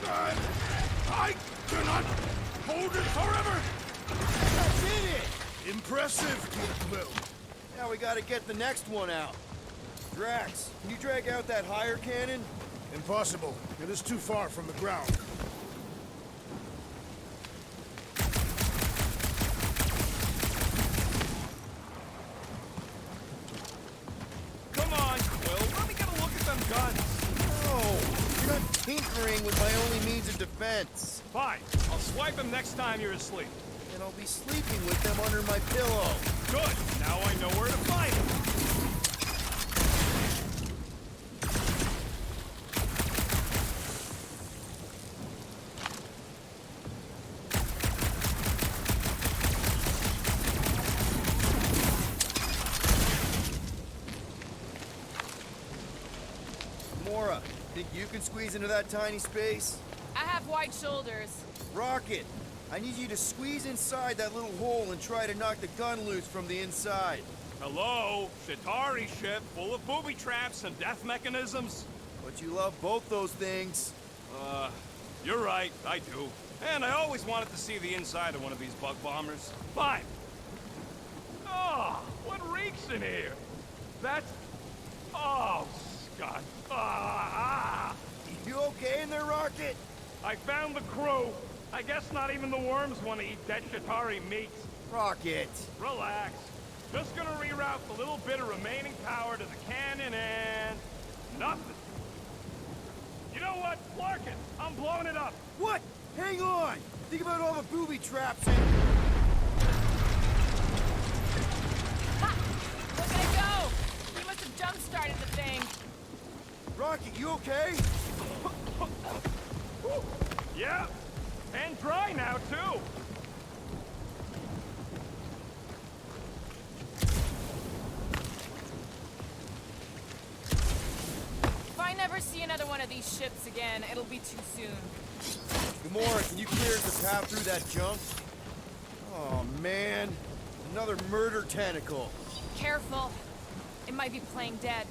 I cannot hold it forever! That's it! Impressive, PeterQuill. Now we gotta get the next one out. Drax, can you drag out that higher cannon? Impossible. It is too far from the ground. Come on, Quill. Let me get a look at them guns. No! You're not tinkering with my only means of defense. Fine. I'll swipe him next time you're asleep. And I'll be sleeping with them under my pillow. Good. Now I know where to find him. Mora, think you can squeeze into that tiny space? I have wide shoulders. Rocket, I need you to squeeze inside that little hole and try to knock the gun loose from the inside. Hello? Shatari ship full of booby traps and death mechanisms? But you love both those things. You're right. I do. And I always wanted to see the inside of one of these bug bombers. Fine. Oh, what reeks in here? That's... Oh, Scott. Ah! You okay in there, Rocket? I found the crew. I guess not even the worms want to eat dead Shatari meat. Rocket! Relax. Just gonna reroute the little bit of remaining power to the cannon and... nothing. You know what? Clark it. I'm blowing it up. What? Hang on! Think about all the booby traps and... Ha! Look at it go! He must have jump-started the thing. Rocket, you okay? Yeah. And dry now, too. If I never see another one of these ships again, it'll be too soon. Gamora, can you clear the path through that junk? Oh, man. Another murder tentacle. Careful. It might be playing dead.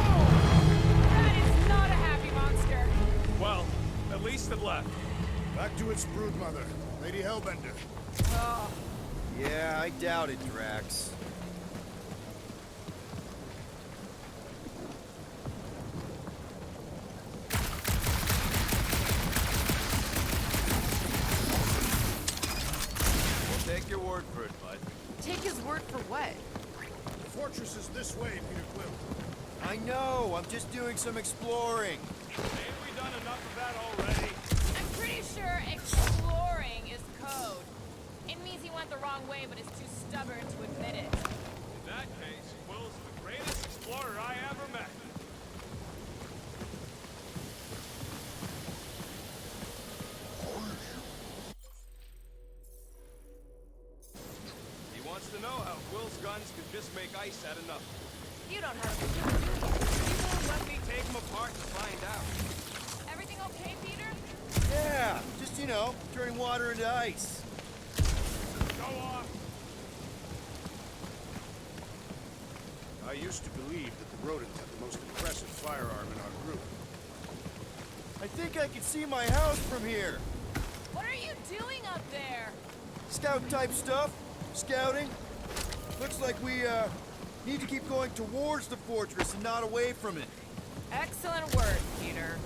That is not a happy monster. Well, at least it left. Back to its broodmother, Lady Hellbender. Oh, Yeah, I doubt it, Drax. We'll take your word for it, bud. take his word for what? The fortress is this way, PeterQuill. I know, I'm just doing some exploring. Ain't we done enough of that already? I'm pretty sure exploring is code. It means he went the wrong way, but is too stubborn to admit it. In that case, Quill's the greatest explorer I ever met. He wants to know how Quill's guns could just make ice out of nothing. You don't have a clue, do you? He won't let me take them apart to find out. Everything okay, Peter? Yeah, just, you know, turning water into ice. Go on. I used to believe that the rodents had the most impressive firearm in our group. I think I can see my house from here. What are you doing up there? Scout-type stuff. Scouting. Looks like we, need to keep going towards the fortress and not away from it. Excellent work, Peter.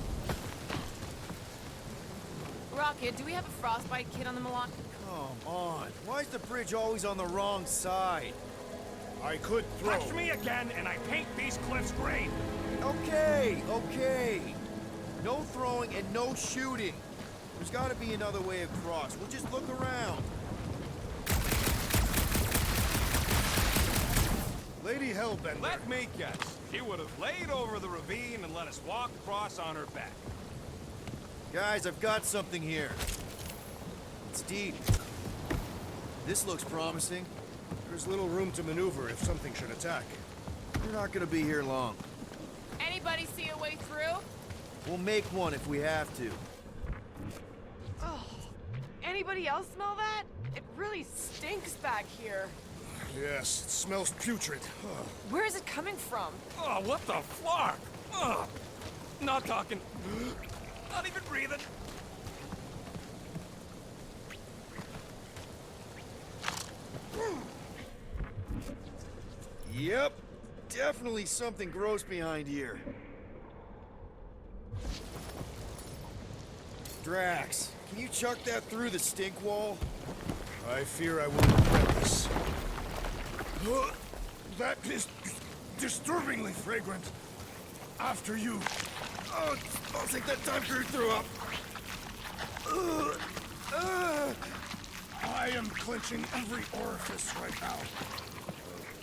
Rocket, do we have a frostbite kit on the Milan? Come on. Why is the bridge always on the wrong side? I could throw. Touch me again, and I paint these cliffs green. Okay, okay. No throwing and no shooting. There's gotta be another way across. We'll just look around. Lady Hellbender. Let me guess. She would have laid over the ravine and let us walk across on her back. Guys, I've got something here. It's deep. This looks promising. There's little room to maneuver if something should attack. We're not gonna be here long. Anybody see a way through? We'll make one if we have to. Oh, anybody else smell that? It really stinks back here. Yes, it smells putrid. Where is it coming from? Oh, what the flark? Ugh. Not talking. Not even breathing. Yep. Definitely something gross behind here. Drax, can you chuck that through the stink wall? I fear I will regret this. That is disturbingly fragrant. After you. Oh, I'll take that time for your throw up. I am clenching every orifice right now.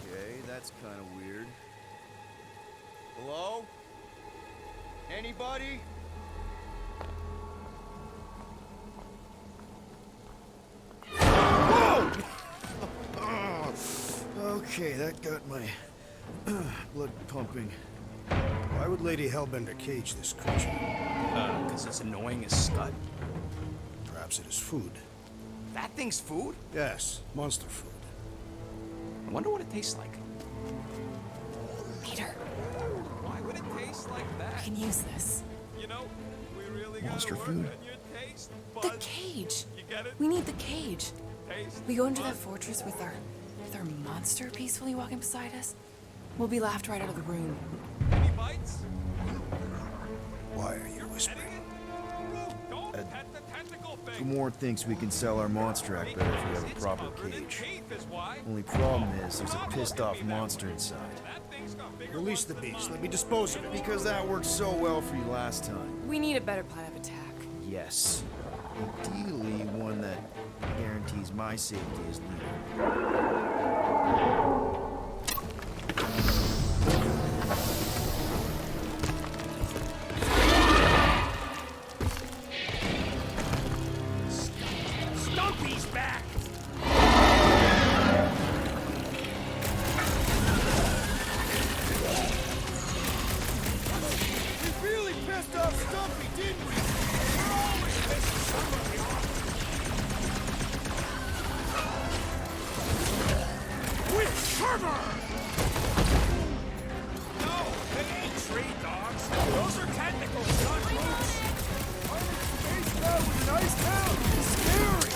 Okay, that's kind of weird. Hello? Anybody? Whoa! Okay, that got my blood pumping. Why would Lady Hellbender cage this creature? Because it's annoying as scud. Perhaps it is food. That thing's food? Yes, monster food. I wonder what it tastes like. Peter, Why would it taste like I that? can use this. You know, we really Monster gotta work food. on your taste The buds. cage. You get it? We need the cage. taste. We go into that fortress with our monster peacefully walking beside us. We'll be laughed right out of the room. Any bites? Why are you whispering? Don't pet the tentacle thing. Gamorrean thinks we can sell our monster act better if we have a It's proper covered in cage. teeth is why. Only problem is there's a pissed off monster inside. That thing's got bigger Release the ones than beast. mine. Let me dispose of it. Because that worked so well for you last time. We need a better plan of attack. Yes. Ideally, one that guarantees my safety as leader. Stumpy's back! We really pissed off Stumpy, didn't we? We're always pissing somebody off. With fervor! No, they ain't tree dogs. Those are tentacles, not roots. Space guy with an ice town is scary.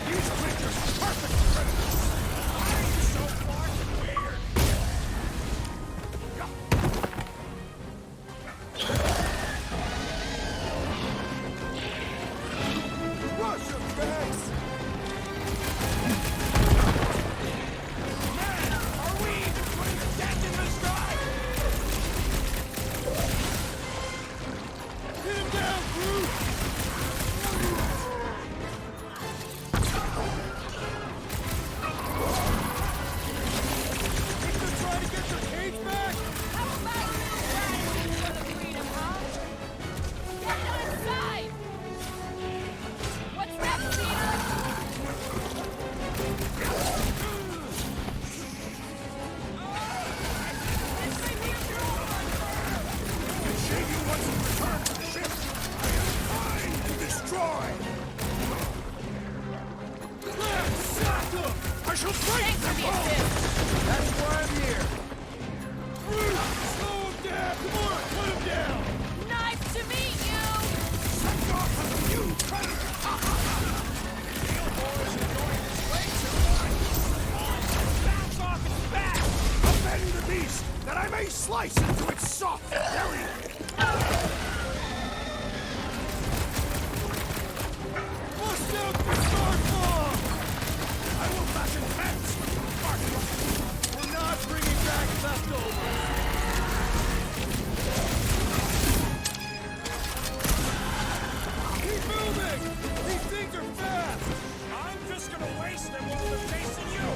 These creatures are perfect predators. Why are you so fucking weird? Rush him, Drax! Man, are we even putting a dent in the sky? Hit him down, Groot! Think they're trying to get their cage back? How about you for the freedom, huh? Get inside! What's next, Peter? Shady wants to return to the ship. I am mine to destroy. Sack them! I shall break Thanks their for the bones! assist. That's why I'm here. Slow him down! Come on, put him down! Nice to meet you! Send off from you, predator! Steel boys enjoying this way too much! Bounce off its back! Offend the beast, that I may slice into its soft belly! Bust out the Starfall! I will fashion tents! We're not bringing back leftovers! Keep moving! These things are fast! I'm just gonna waste them while they're chasing you!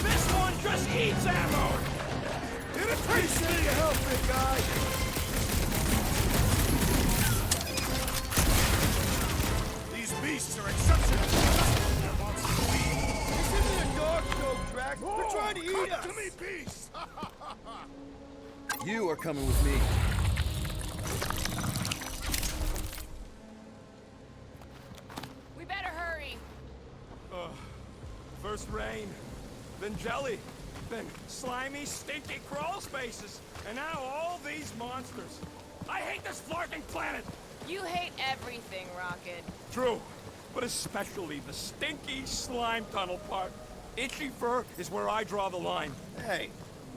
This one just eats ammo! It appreciate your help, big guy! These beasts are exceptional! This isn't a dog show, Drax! They're trying to eat us! To me, beast! You are coming with me. We better hurry. First rain, then jelly, then slimy, stinky crawl spaces, and now all these monsters. I hate this flarking planet! You hate everything, Rocket. True, but especially the stinky slime tunnel part. Itchy fur is where I draw the line. Hey,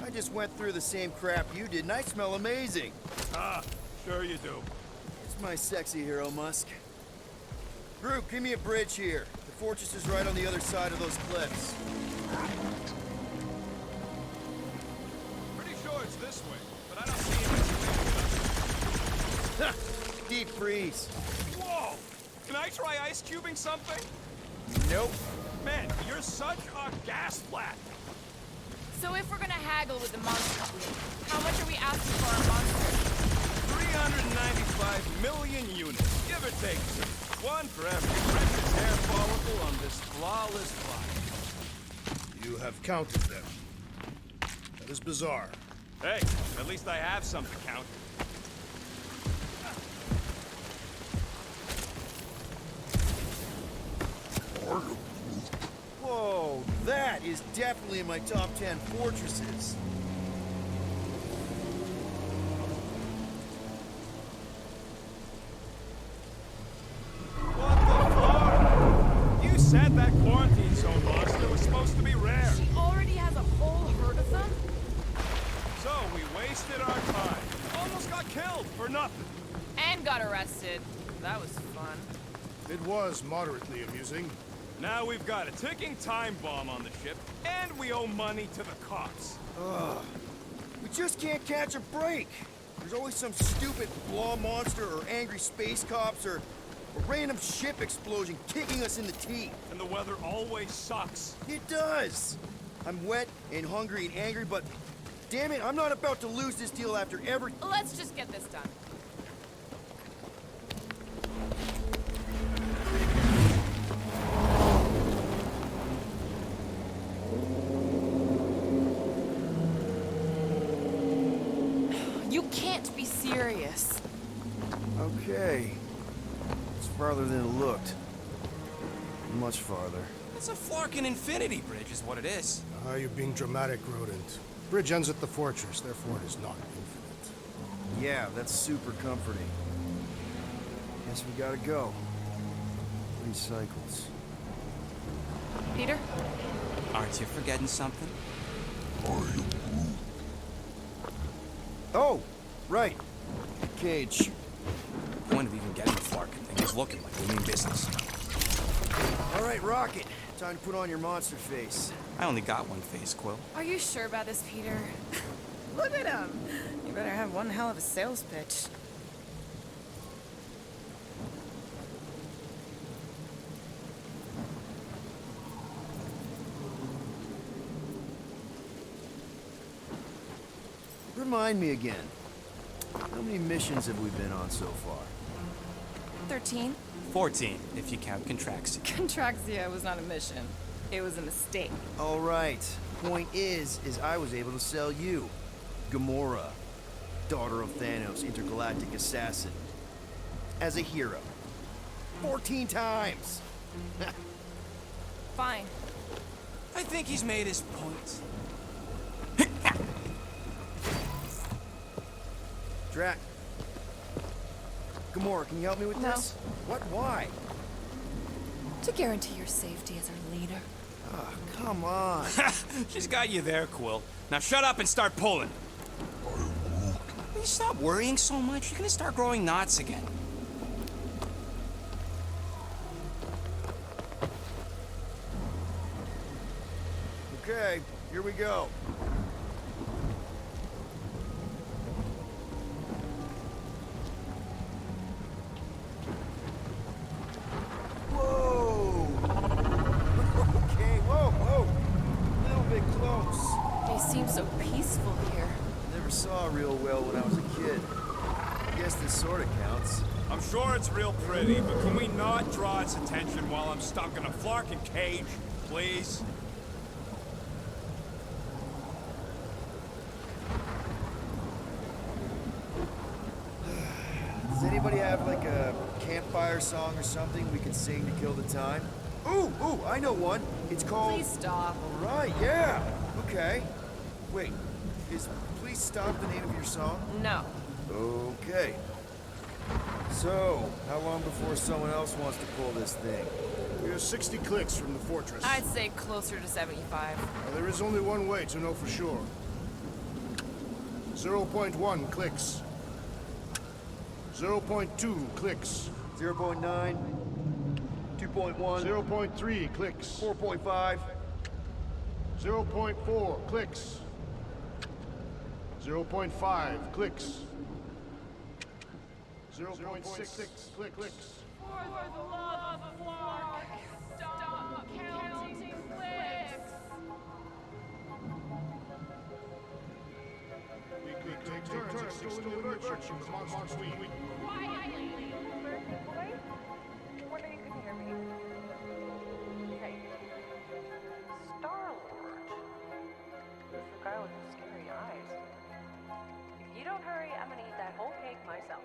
I just went through the same crap you did, and I smell amazing. Ah, sure you do. It's my sexy hero, Musk. Groot, give me a bridge here. The fortress is right on the other side of those cliffs. Pretty sure it's this way, but I don't see any. Deep freeze. Whoa! Can I try ice cubing something? Nope. Man, you're such a gas flat. So if we're gonna haggle with the monster fleet, how much are we asking for our monster? 395 million units, give or take. One for every precious hair follicle on this flawless body. You have counted them. That is bizarre. Hey, at least I have some to count. Whoa, that is definitely in my top 10 fortresses. said that quarantine zone monster was supposed to be rare. She already has a whole herd of them? So we wasted our time. Almost got killed for nothing. And got arrested. That was fun. It was moderately amusing. Now we've got a ticking time bomb on the ship, and we owe money to the cops. We just can't catch a break. There's always some stupid blah monster or angry space cops or a random ship explosion kicking us in the teeth. And the weather always sucks. It does. I'm wet and hungry and angry, but damn it, I'm not about to lose this deal after every... Let's just get this done. You can't be serious. Okay. It's farther than it looked. Much farther. It's a Flarkin infinity bridge is what it is. You're being dramatic, Rodent. Bridge ends at the fortress, therefore it is not infinite. Yeah, that's super comforting. Guess we gotta go. 3 cycles. Peter? Aren't you forgetting something? Oh, right. Cage. The point of even getting the Flarkin thing is looking like we mean business. All right, Rocket. Time to put on your monster face. I only got one face, Quill. Are you sure about this, Peter? Look at him. You better have one hell of a sales pitch. Remind me again. How many missions have we been on so far? 13? 14, if you count Contraxia. Contraxia was not a mission. It was a mistake. All right. Point is I was able to sell you, Gamora, daughter of Thanos, intergalactic assassin, as a hero. 14 times. Fine. I think he's made his point. Drax. Gamora, can you help me with No. this? What? Why? To guarantee your safety as our leader. Ah, come on. She's got you there, Quill. Now shut up and start pulling. Will you stop worrying so much? You're gonna start growing knots again. Okay, here we go. Whoa! Okay, whoa! A little bit close. They seem so peaceful here. Never saw real well when I was a kid. I guess this sorta counts. I'm sure it's real pretty, but can we not draw its attention while I'm stuck in a Flarkin cage, please? Does anybody have like a campfire song or something we can sing to kill the time? Ooh, I know one. It's called... Please stop. All right, yeah. Okay. Wait, is Please Stop the name of your song? No. Okay. So, how long before someone else wants to pull this thing? We are 60 clicks from the fortress. I'd say closer to 75. Well, there is only one way to know for sure. 0.1 clicks. 0.2 clicks. 0.9, 2.1, 0.3 clicks. 4.5, 0.4 clicks. 0.5 clicks. 0.6 clicks. For the love of Clark, stop counting clicks. We could take turns extolling the virtues of Monster Week. Quietly. Wonder you can hear me. Hey. Star-Lord. It's the guy with the scary eyes. If you don't hurry, I'm gonna eat that whole cake myself.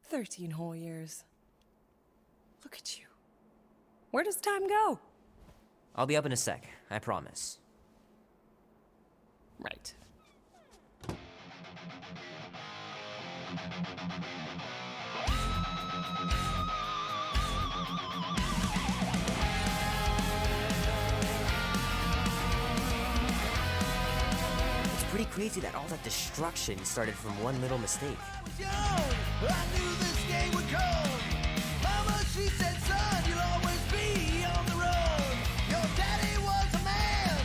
"13 whole years. Look at you. Where does time go?" I'll be up in a sec, I promise. Right. It's pretty crazy that all that destruction started from one little mistake. I knew this day would come. Mama, she said, son, you'll always be on the run. Your daddy was a man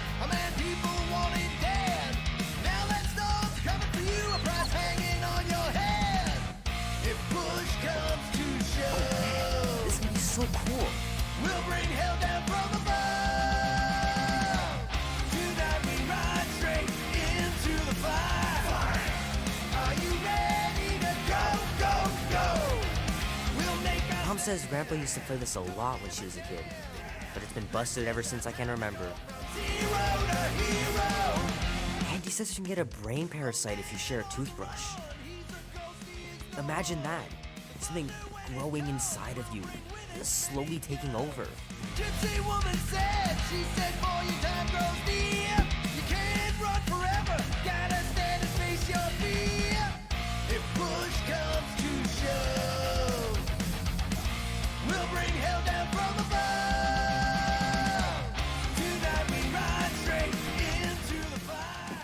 people wanted dead. Now that storm's coming for you, a price hanging on your head. If push comes to shove, This would be so cool. we'll bring hell down from above. Tonight we ride straight into the fire. Are you ready to go, go, go? We'll make our Mom says Grandpa used to play this a lot when she was a kid, but it's been busted ever since I can remember. zero to hero. And he says you can get a brain parasite if you share a toothbrush. Imagine that. Something growing inside of you, slowly taking over. Gypsy woman said, she said, boy, your time grows near. You can't run forever, gotta stand and face your fear. If push comes to shove, we'll bring hell down from above. Tonight we ride straight into the fire.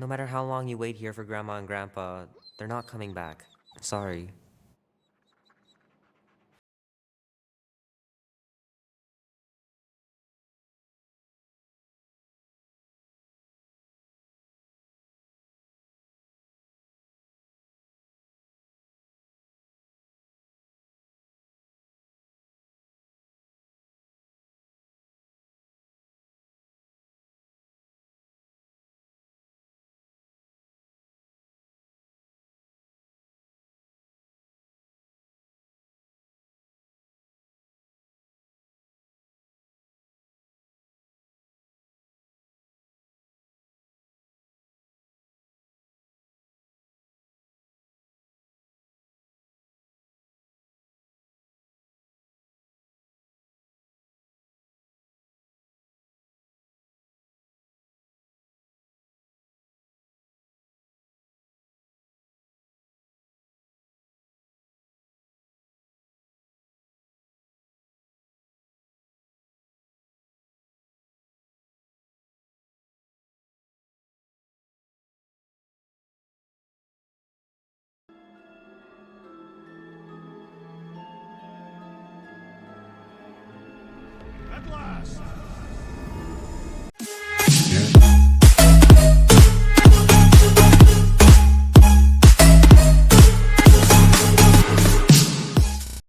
No matter how long you wait here for Grandma and Grandpa, they're not coming back. Sorry. At last!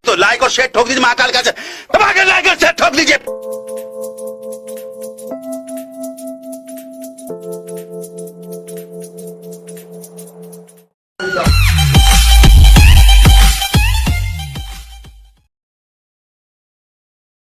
तो like और share ठोक दीजिए महाकाल का दबा के like और share ठोक दीजिए।